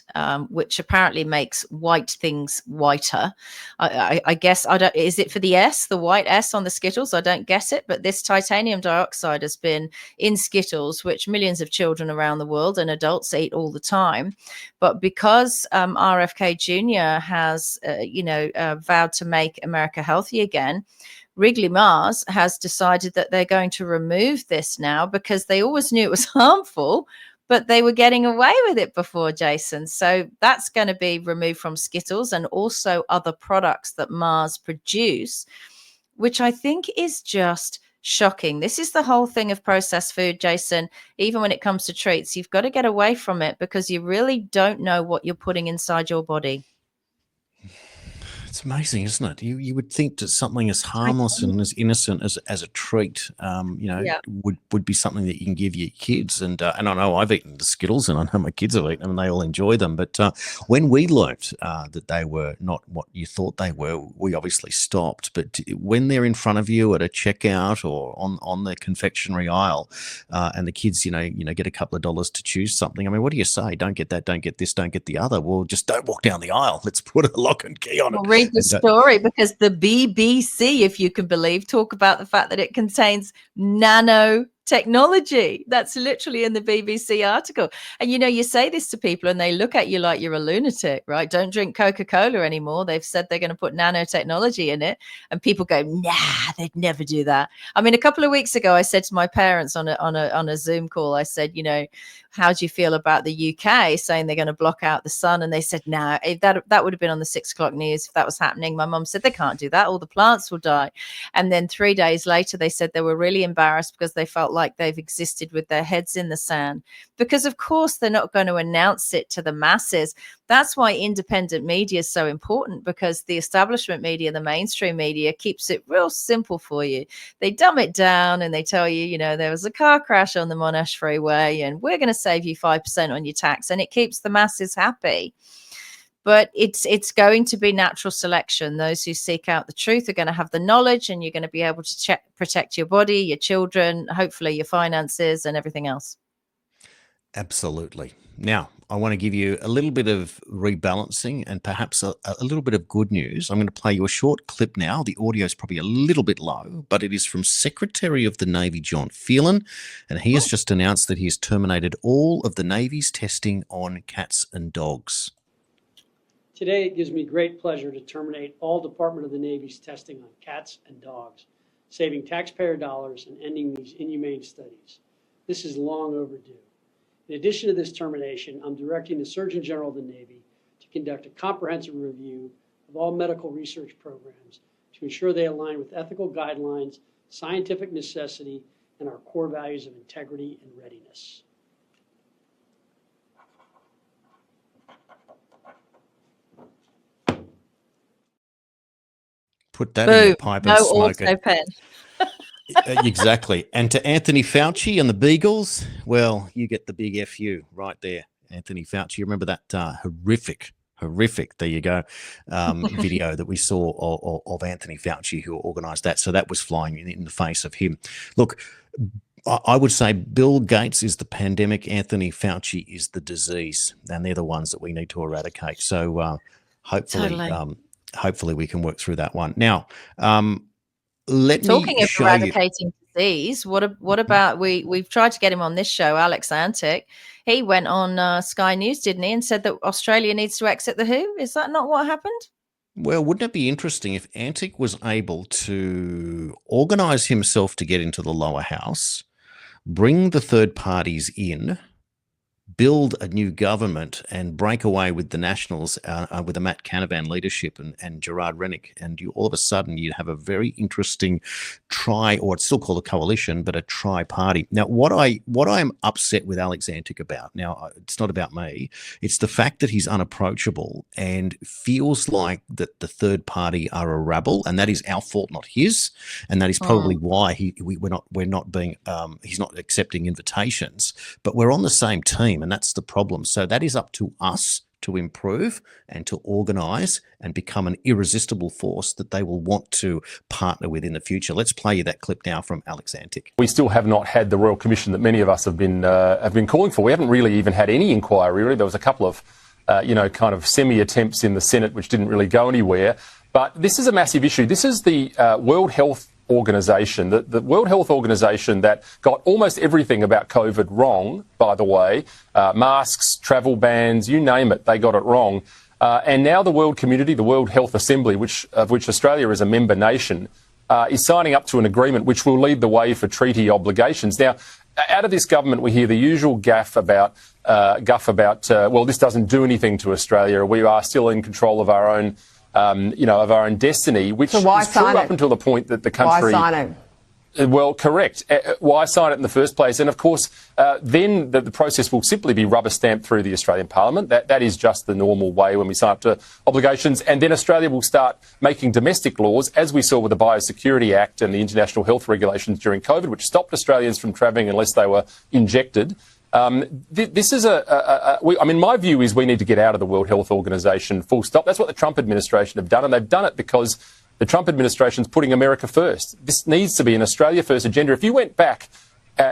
which apparently makes white things whiter. I guess, is it for the white S on the Skittles? I don't get it, but this titanium dioxide has been in Skittles, which millions of children around the world and adults eat all the time. But because RFK Jr. has, vowed to make America healthy again, Wrigley Mars has decided that they're going to remove this now because they always knew it was harmful, but they were getting away with it before, Jason. So that's going to be removed from Skittles and also other products that Mars produce, which I think is just shocking. This is the whole thing of processed food, Jason. Even when it comes to treats, you've got to get away from it because you really don't know what you're putting inside your body. It's amazing, isn't it? You would think that something as harmless and as innocent as a treat, would be something that you can give your kids. And I know I've eaten the Skittles, and I know my kids have eaten them, and they all enjoy them. But when we learnt that they were not what you thought they were, we obviously stopped. But when they're in front of you at a checkout or on the confectionery aisle, and the kids, get a couple of dollars to choose something, I mean, what do you say? Don't get that, don't get this, don't get the other. Well, just don't walk down the aisle. Let's put a lock and key on it. Read the story, because the BBC, if you can believe, talk about the fact that it contains nanotechnology. That's literally in the BBC article. And you say this to people and they look at you like you're a lunatic, right? Don't drink Coca-Cola anymore. They've said they're going to put nanotechnology in it, and people go, nah, they'd never do that. I mean, a couple of weeks ago I said to my parents on a Zoom call, I said, how do you feel about the UK saying they're going to block out the sun? And they said, no, that would have been on the 6 o'clock news if that was happening. My mum said, they can't do that. All the plants will die. And then 3 days later, they said they were really embarrassed because they felt like they've existed with their heads in the sand, because of course they're not going to announce it to the masses. That's why independent media is so important, because the establishment media, the mainstream media, keeps it real simple for you. They dumb it down and they tell you, there was a car crash on the Monash Freeway and we're going to save you 5% on your tax, and it keeps the masses happy. But it's going to be natural selection. Those who seek out the truth are going to have the knowledge, and you're going to be able to protect your body, your children, hopefully your finances and everything else. Absolutely. Now, I want to give you a little bit of rebalancing and perhaps a little bit of good news. I'm going to play you a short clip now. The audio is probably a little bit low, but it is from Secretary of the Navy, John Phelan, and he has just announced that he has terminated all of the Navy's testing on cats and dogs. Today, it gives me great pleasure to terminate all Department of the Navy's testing on cats and dogs, saving taxpayer dollars and ending these inhumane studies. This is long overdue. In addition to this termination, I'm directing the Surgeon General of the Navy to conduct a comprehensive review of all medical research programs to ensure they align with ethical guidelines, scientific necessity, and our core values of integrity and readiness. Put that in your pipe and smoke it. Pen. Exactly. And to Anthony Fauci and the Beagles, well, you get the big FU right there, Anthony Fauci. You remember that horrific, there you go, video that we saw of Anthony Fauci, who organised that. So that was flying in the face of him. Look, I would say Bill Gates is the pandemic, Anthony Fauci is the disease, and they're the ones that we need to eradicate. So hopefully we can work through that one. Now, Talking of eradicating disease, what about we've tried to get him on this show, Alex Antic. He went on Sky News, didn't he, and said that Australia needs to exit the WHO. Is that not what happened? Well, wouldn't it be interesting if Antic was able to organise himself to get into the lower house, bring the third parties in, build a new government and break away with the Nationals, with the Matt Canavan leadership and Gerard Rennick, and all of a sudden you'd have a very interesting or it's still called a coalition, but a tri-party. Now, what I'm upset with Alex Antic about, now it's not about me, it's the fact that he's unapproachable and feels like that the third party are a rabble, and that is our fault, not his, and that is probably why we're not being he's not accepting invitations, but we're on the same team. And that's the problem. So that is up to us to improve and to organise and become an irresistible force that they will want to partner with in the future. Let's play you that clip now from Alex Antic. We still have not had the Royal Commission that many of us have been calling for. We haven't really even had any inquiry, really. There was a couple of, kind of semi-attempts in the Senate which didn't really go anywhere. But this is a massive issue. This is the World Health Organization, the World Health Organization that got almost everything about COVID wrong, by the way, masks, travel bans, you name it, they got it wrong. And now the world community, the World Health Assembly, of which Australia is a member nation, is signing up to an agreement which will lead the way for treaty obligations. Now, out of this government, we hear the usual guff about, well, this doesn't do anything to Australia. We are still in control of our own, of our own destiny, which is true up until the point that the country... Why sign it? Well, correct. Why sign it in the first place? And of course, then the process will simply be rubber stamped through the Australian Parliament. That is just the normal way when we sign up to obligations. And then Australia will start making domestic laws, as we saw with the Biosecurity Act and the international health regulations during COVID, which stopped Australians from travelling unless they were injected. This is my view is we need to get out of the World Health Organization, full stop. That's what the Trump administration have done, and they've done it because the Trump administration's putting America first. This needs to be an Australia first agenda. If you went back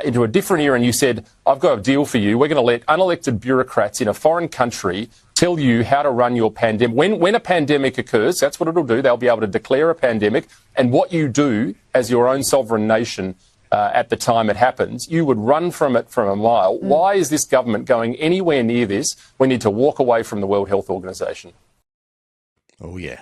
into a different era and you said, I've got a deal for you, we're going to let unelected bureaucrats in a foreign country tell you how to run your pandemic. When a pandemic occurs, that's what it'll do. They'll be able to declare a pandemic, and what you do as your own sovereign nation at the time it happens, you would run from it from a mile. Why is this government going anywhere near this? We need to walk away from the World Health Organization. Oh, yeah.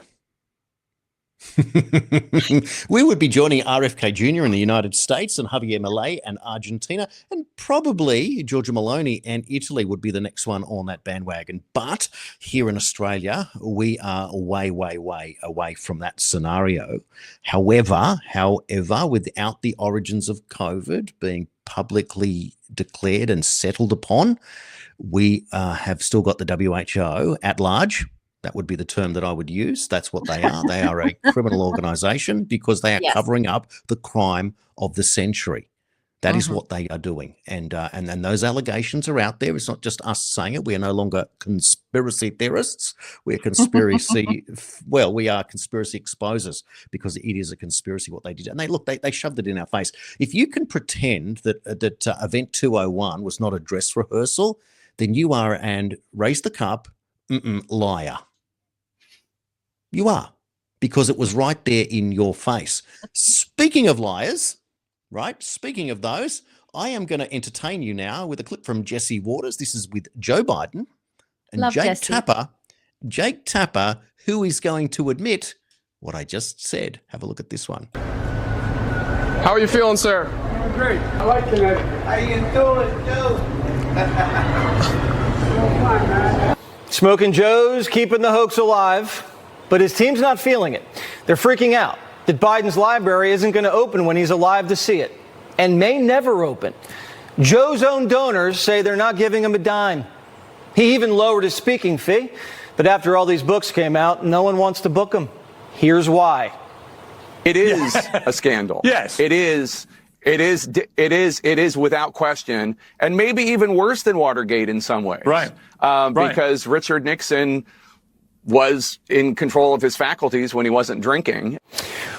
We would be joining RFK Jr. in the United States and Javier Milei and Argentina, and probably Giorgia Meloni and Italy would be the next one on that bandwagon. But here in Australia, we are way, way, way away from that scenario. However, without the origins of COVID being publicly declared and settled upon, we have still got the WHO at large. That would be the term that I would use. That's what they are. They are a criminal organisation because they are covering up the crime of the century. That is what they are doing. And those allegations are out there. It's not just us saying it. We are no longer conspiracy theorists. We're conspiracy, we are conspiracy exposers because it is a conspiracy what they did. And they shoved it in our face. If you can pretend that Event 201 was not a dress rehearsal, then you are, and raise the cup, liar. You are, because it was right there in your face. Speaking of liars, right? Speaking of those, I am going to entertain you now with a clip from Jesse Waters. This is with Joe Biden and Jake Tapper, who is going to admit what I just said. Have a look at this one. How are you feeling, sir? I'm great. I like Connecticut. How you doing, Joe? Smoking Joe's keeping the hoax alive, but his team's not feeling it. They're freaking out that Biden's library isn't going to open when he's alive to see it, and may never open. Joe's own donors say they're not giving him a dime. He even lowered his speaking fee, but after all these books came out, no one wants to book him. Here's why. It is a scandal. Yes. It is without question, and maybe even worse than Watergate in some ways. Right. Because Richard Nixon was in control of his faculties when he wasn't drinking.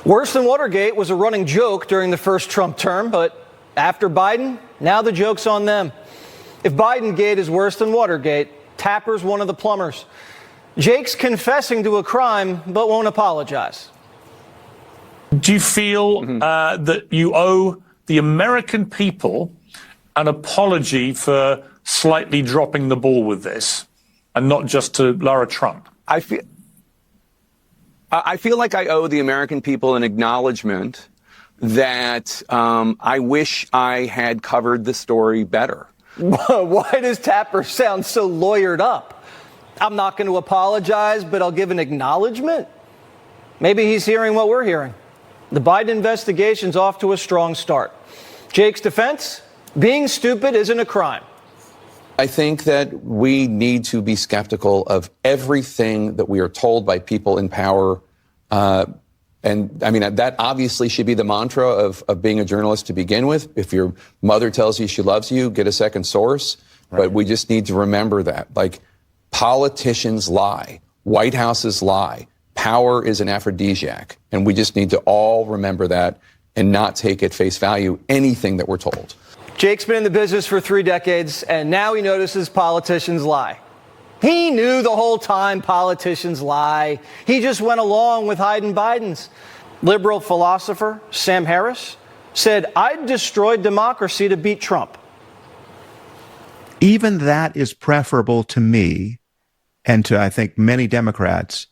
Worse than Watergate was a running joke during the first Trump term, but after Biden, now the joke's on them. If Biden-gate is worse than Watergate, Tapper's one of the plumbers. Jake's confessing to a crime, but won't apologize. Do you feel that you owe the American people an apology for slightly dropping the ball with this, and not just to Lara Trump? I feel like I owe the American people an acknowledgement that I wish I had covered the story better. Why does Tapper sound so lawyered up? I'm not going to apologize, but I'll give an acknowledgement? Maybe he's hearing what we're hearing. The Biden investigation's off to a strong start. Jake's defense? Being stupid isn't a crime. I think that we need to be skeptical of everything that we are told by people in power. And I mean, that obviously should be the mantra of being a journalist to begin with. If your mother tells you she loves you, get a second source. Right. But we just need to remember that. Like, politicians lie. White Houses lie. Power is an aphrodisiac. And we just need to all remember that and not take at face value anything that we're told. Jake's been in the business for 3 decades, and now he notices politicians lie. He knew the whole time politicians lie. He just went along with hiding Biden's. Liberal philosopher Sam Harris said, "I'd destroy democracy to beat Trump." Even that is preferable to me and to, I think, many Democrats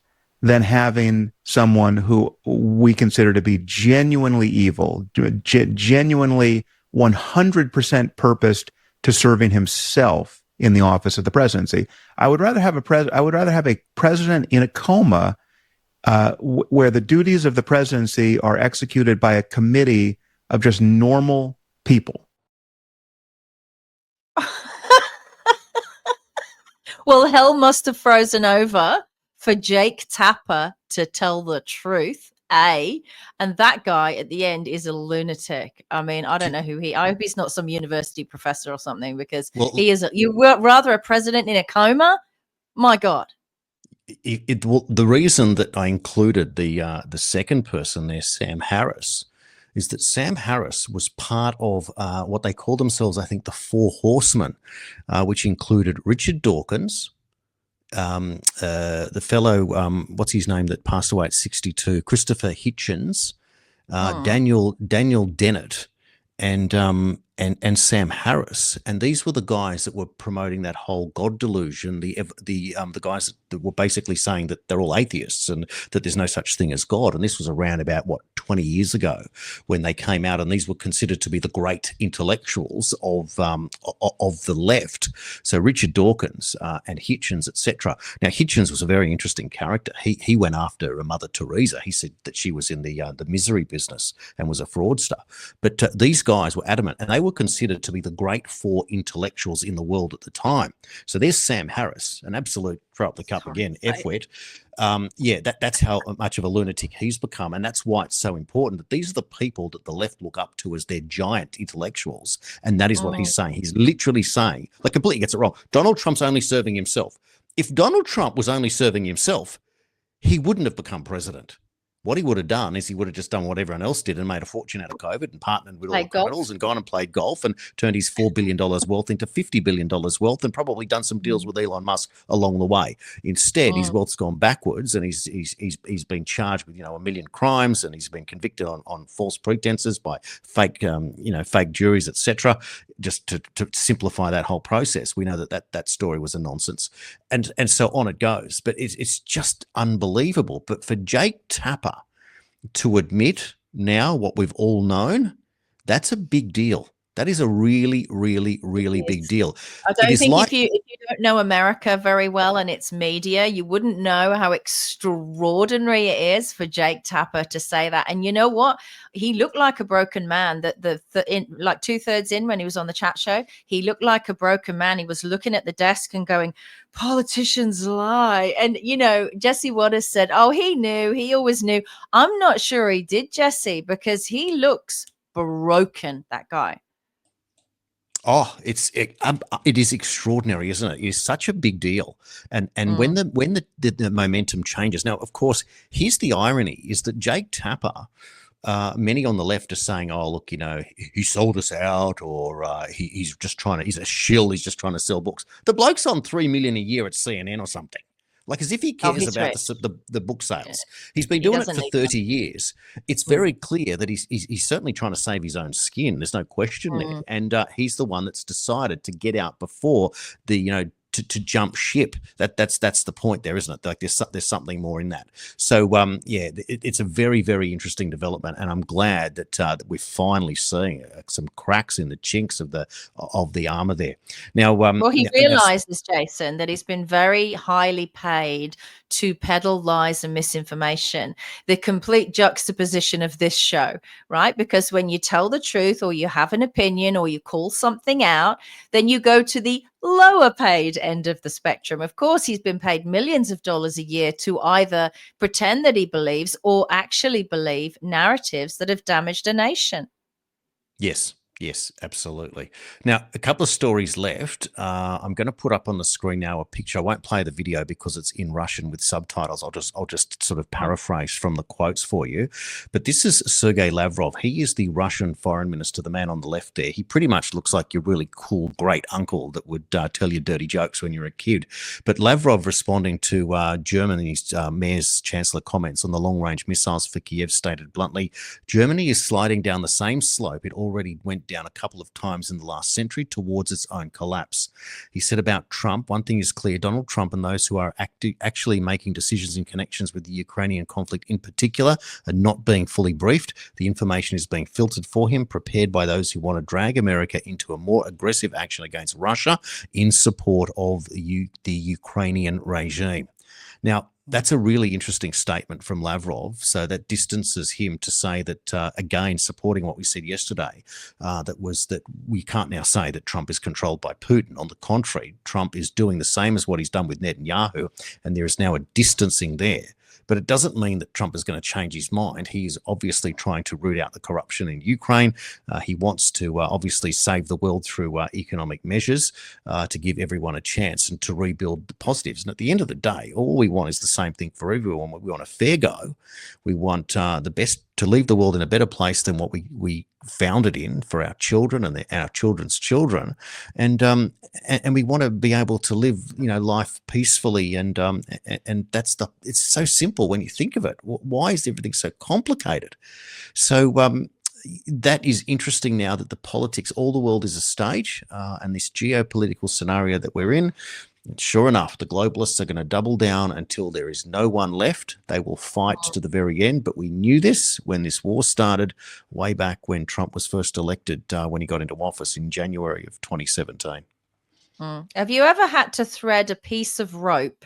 than having someone who we consider to be genuinely evil, genuinely 100% purposed to serving himself in the office of the presidency. I would rather have a president in a coma where the duties of the presidency are executed by a committee of just normal people. Well, hell must have frozen over for Jake Tapper to tell the truth, and that guy at the end is a lunatic. I mean, I don't know I hope he's not some university professor or something, because he is. You were rather a president in a coma? My God. The reason that I included the second person there, Sam Harris, is that Sam Harris was part of what they call themselves, I think, the Four Horsemen, which included Richard Dawkins, the fellow, what's his name, that passed away at 62, Christopher Hitchens, Daniel Dennett, and Sam Harris, and these were the guys that were promoting that whole God delusion. The guys that were basically saying that they're all atheists and that there's no such thing as God. And this was around about 20 years ago when they came out, and these were considered to be the great intellectuals of the left. So Richard Dawkins and Hitchens, etc. Now Hitchens was a very interesting character. He went after Mother Teresa. He said that she was in the misery business and was a fraudster. But these guys were adamant, and they were considered to be the great four intellectuals in the world at the time. So there's Sam Harris, an absolute, throw up the cup again, F-wet. That's how much of a lunatic he's become. And that's why it's so important that these are the people that the left look up to as their giant intellectuals. And that is what he's saying. He's literally saying, like, completely gets it wrong. Donald Trump's only serving himself. If Donald Trump was only serving himself, he wouldn't have become president. What he would have done is he would have just done what everyone else did and made a fortune out of COVID and partnered with all the criminals and gone and played golf and turned his $4 billion wealth into $50 billion wealth and probably done some deals with Elon Musk along the way. Instead, his wealth's gone backwards, and he's been charged with, a million crimes, and he's been convicted on false pretenses by fake juries, etc. Just to simplify that whole process. We know that story was a nonsense, and so on it goes. But it's just unbelievable. But for Jake Tapper to admit now what we've all known, that's a big deal. That is a really, really, really big deal. I don't think if you don't know America very well and its media, you wouldn't know how extraordinary it is for Jake Tapper to say that. And you know what? He looked like a broken man. Like 2/3 in when he was on the chat show, he looked like a broken man. He was looking at the desk and going, "Politicians lie." And Jesse Waters said, "Oh, he knew. He always knew." I'm not sure he did, Jesse, because he looks broken. That guy. Oh, it is extraordinary, isn't it? It's such a big deal, and when the momentum changes. Now, of course, here's the irony: is that Jake Tapper, many on the left are saying, "Oh, look, he sold us out," or he's a shill. He's just trying to sell books. The bloke's on $3 million a year at CNN or something. Like, as if he cares about the book sales. He's been doing it for 30 years. It's very clear that he's certainly trying to save his own skin. There's no question there. And he's the one that's decided to get out before the, to jump ship. That's the point there, isn't it? Like there's something more in that. So it's a very, very interesting development, and I'm glad that we're finally seeing some cracks in the chinks of the armor there. Now, well, he realizes, Jason, that he's been very highly paid to peddle lies and misinformation. The complete juxtaposition of this show, right? Because when you tell the truth, or you have an opinion, or you call something out, then you go to the lower paid end of the spectrum. Of course, he's been paid millions of dollars a year to either pretend that he believes or actually believe narratives that have damaged a nation. Yes, absolutely. Now, a couple of stories left. I'm going to put up on the screen now a picture. I won't play the video because it's in Russian with subtitles. I'll just sort of paraphrase from the quotes for you. But this is Sergei Lavrov. He is the Russian foreign minister, the man on the left there. He pretty much looks like your really cool, great uncle that would tell you dirty jokes when you're a kid. But Lavrov responding to Germany's mayor's chancellor comments on the long-range missiles for Kiev stated bluntly, Germany is sliding down the same slope it already went went down a couple of times in the last century towards its own collapse. He said about Trump, one thing is clear, Donald Trump and those who are actually making decisions in connections with the Ukrainian conflict in particular are not being fully briefed. The information is being filtered for him, prepared by those who want to drag America into a more aggressive action against Russia in support of the Ukrainian regime. Now, that's a really interesting statement from Lavrov. So that distances him to say that, again, supporting what we said yesterday, that we can't now say that Trump is controlled by Putin. On the contrary, Trump is doing the same as what he's done with Netanyahu, and there is now a distancing there. But it doesn't mean that Trump is going to change his mind. He is obviously trying to root out the corruption in Ukraine. He wants to obviously save the world through economic measures to give everyone a chance and to rebuild the positives. And at the end of the day, all we want is the same thing for everyone. We want a fair go. We want the best, to leave the world in a better place than what we found it in for our children and our children's children, and we want to be able to live, life peacefully, and it's so simple when you think of it. Why is everything so complicated? So that is interesting now that the politics, all the world is a stage, and this geopolitical scenario that we're in. Sure enough, the globalists are going to double down until there is no one left. They will fight to the very end. But we knew this when this war started, way back when Trump was first elected, when he got into office in January of 2017. Have you ever had to thread a piece of rope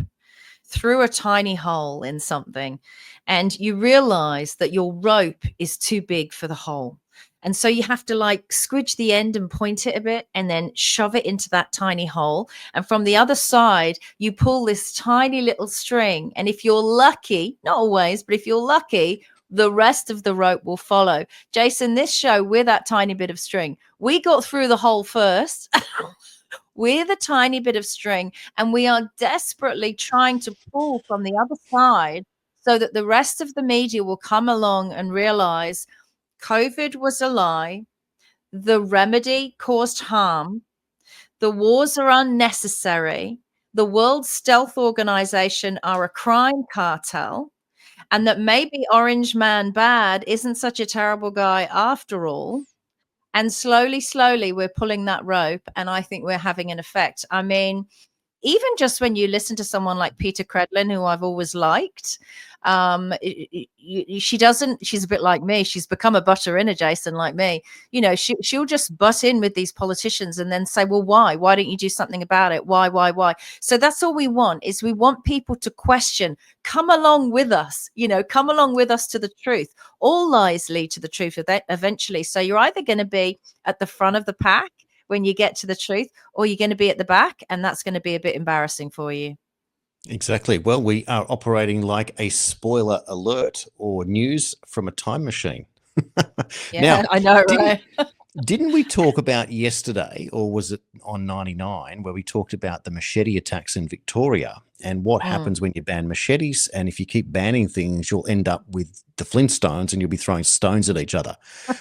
through a tiny hole in something, and you realize that your rope is too big for the hole? And so you have to squidge the end and point it a bit and then shove it into that tiny hole. And from the other side, you pull this tiny little string. And if you're lucky, not always, but if you're lucky, the rest of the rope will follow. Jason, this show, we're that tiny bit of string. We got through the hole first. We're the tiny bit of string, and we are desperately trying to pull from the other side so that the rest of the media will come along and realize COVID was a lie. The remedy caused harm. The wars are unnecessary. The World Stealth Organization are a crime cartel. And that maybe Orange Man Bad isn't such a terrible guy after all. And slowly, we're pulling that rope. And I think we're having an effect. I mean, even just when you listen to someone like Peter Credlin, who I've always liked, she's a bit like me. She's become a butter inner, Jason, like me. She'll just butt in with these politicians and then say, well, why don't you do something about it? Why? So that's all we want, is we want people to question, come along with us, come along with us to the truth. All lies lead to the truth eventually. So you're either going to be at the front of the pack when you get to the truth, or you're going to be at the back, and that's going to be a bit embarrassing for you. Exactly. Well, we are operating like a spoiler alert or news from a time machine. Yeah, now, I know, right? Didn't we talk about yesterday, or was it on 99, where we talked about the machete attacks in Victoria and what happens when you ban machetes? And if you keep banning things, you'll end up with the Flintstones and you'll be throwing stones at each other.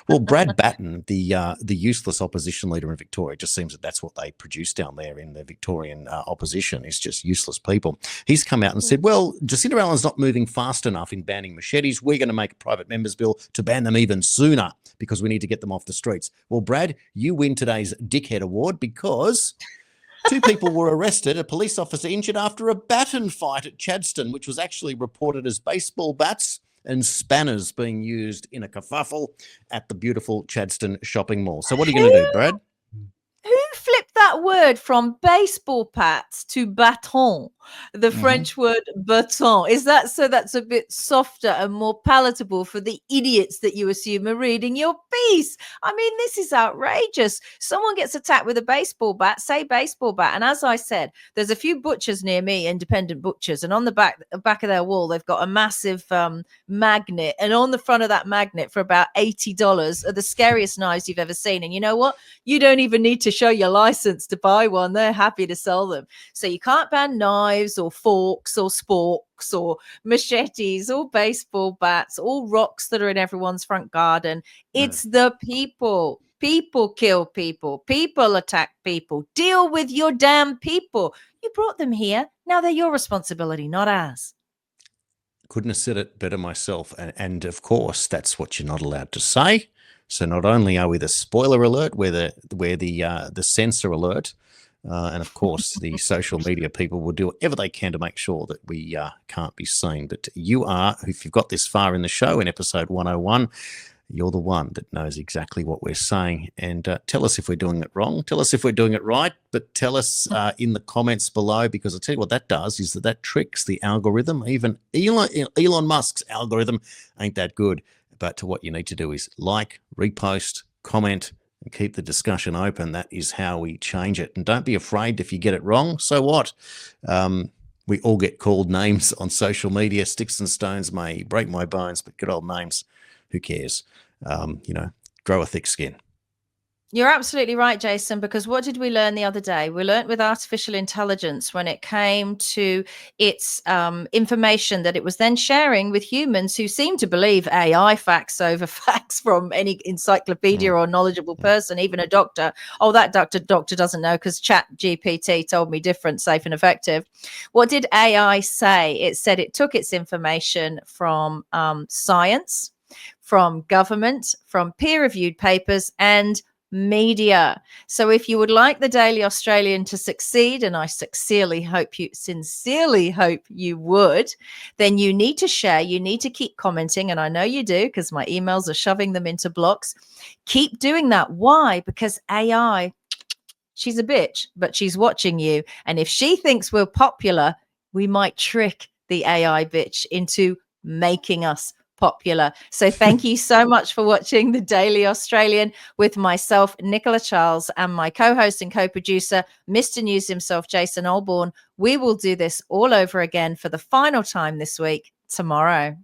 Well, Brad Battin, the useless opposition leader in Victoria, it just seems that that's what they produce down there in the Victorian opposition, is just useless people. He's come out and said, well, Jacinda Allen's not moving fast enough in banning machetes. We're going to make a private members bill to ban them even sooner because we need to get them off the streets. Well, Brad, you win today's Dickhead Award because 2 people were arrested, a police officer injured after a baton fight at Chadstone, which was actually reported as baseball bats and spanners being used in a kerfuffle at the beautiful Chadstone shopping mall. So what are you going to do, Brad? Who flipped that word from baseball bats to baton? The French word baton. Is that so that's a bit softer and more palatable for the idiots that you assume are reading your piece? I mean, this is outrageous. Someone gets attacked with a baseball bat, say baseball bat. And as I said, there's a few butchers near me, independent butchers, and on the back of their wall, they've got a massive magnet. And on the front of that magnet for about $80 are the scariest knives you've ever seen. And you know what? You don't even need to show your license to buy one. They're happy to sell them. So you can't ban knives or forks or sporks or machetes or baseball bats, all rocks that are in everyone's front garden. It's the people. People kill people. People attack people. Deal with your damn people. You brought them here. Now they're your responsibility, not ours. Couldn't have said it better myself. And of course, that's what you're not allowed to say. So not only are we the spoiler alert, we're the censor alert, and of course the social media people will do whatever they can to make sure that we can't be seen. But you are, if you've got this far in the show, in episode 101, you're the one that knows exactly what we're saying. And tell us if we're doing it wrong. Tell us if we're doing it right. But tell us in the comments below, because I'll tell you what that does is that tricks the algorithm. Even Elon Musk's algorithm ain't that good. But what you need to do is like, repost, comment, and keep the discussion open. That is how we change it. And don't be afraid if you get it wrong. So what? We all get called names on social media. Sticks and stones may break my bones, but good old names, who cares? Grow a thick skin. You're absolutely right, Jason, because what did we learn the other day? We learned with artificial intelligence when it came to its information that it was then sharing with humans who seem to believe AI facts over facts from any encyclopedia or knowledgeable person, even a doctor. Oh, that doctor doesn't know because ChatGPT told me different, safe and effective. What did AI say? It said it took its information from science, from government, from peer-reviewed papers, and media. So if you would like the Daily Australian to succeed, and I sincerely hope you would, then you need to share, you need to keep commenting, and I know you do because my emails are shoving them into blocks. Keep doing that. Why? Because AI, she's a bitch, but she's watching you, and if she thinks we're popular, we might trick the AI bitch into making us popular. So thank you so much for watching the Daily Australian with myself, Nicola Charles, and my co-host and co-producer, Mr. News himself, Jason Olbourne. We will do this all over again for the final time this week, tomorrow.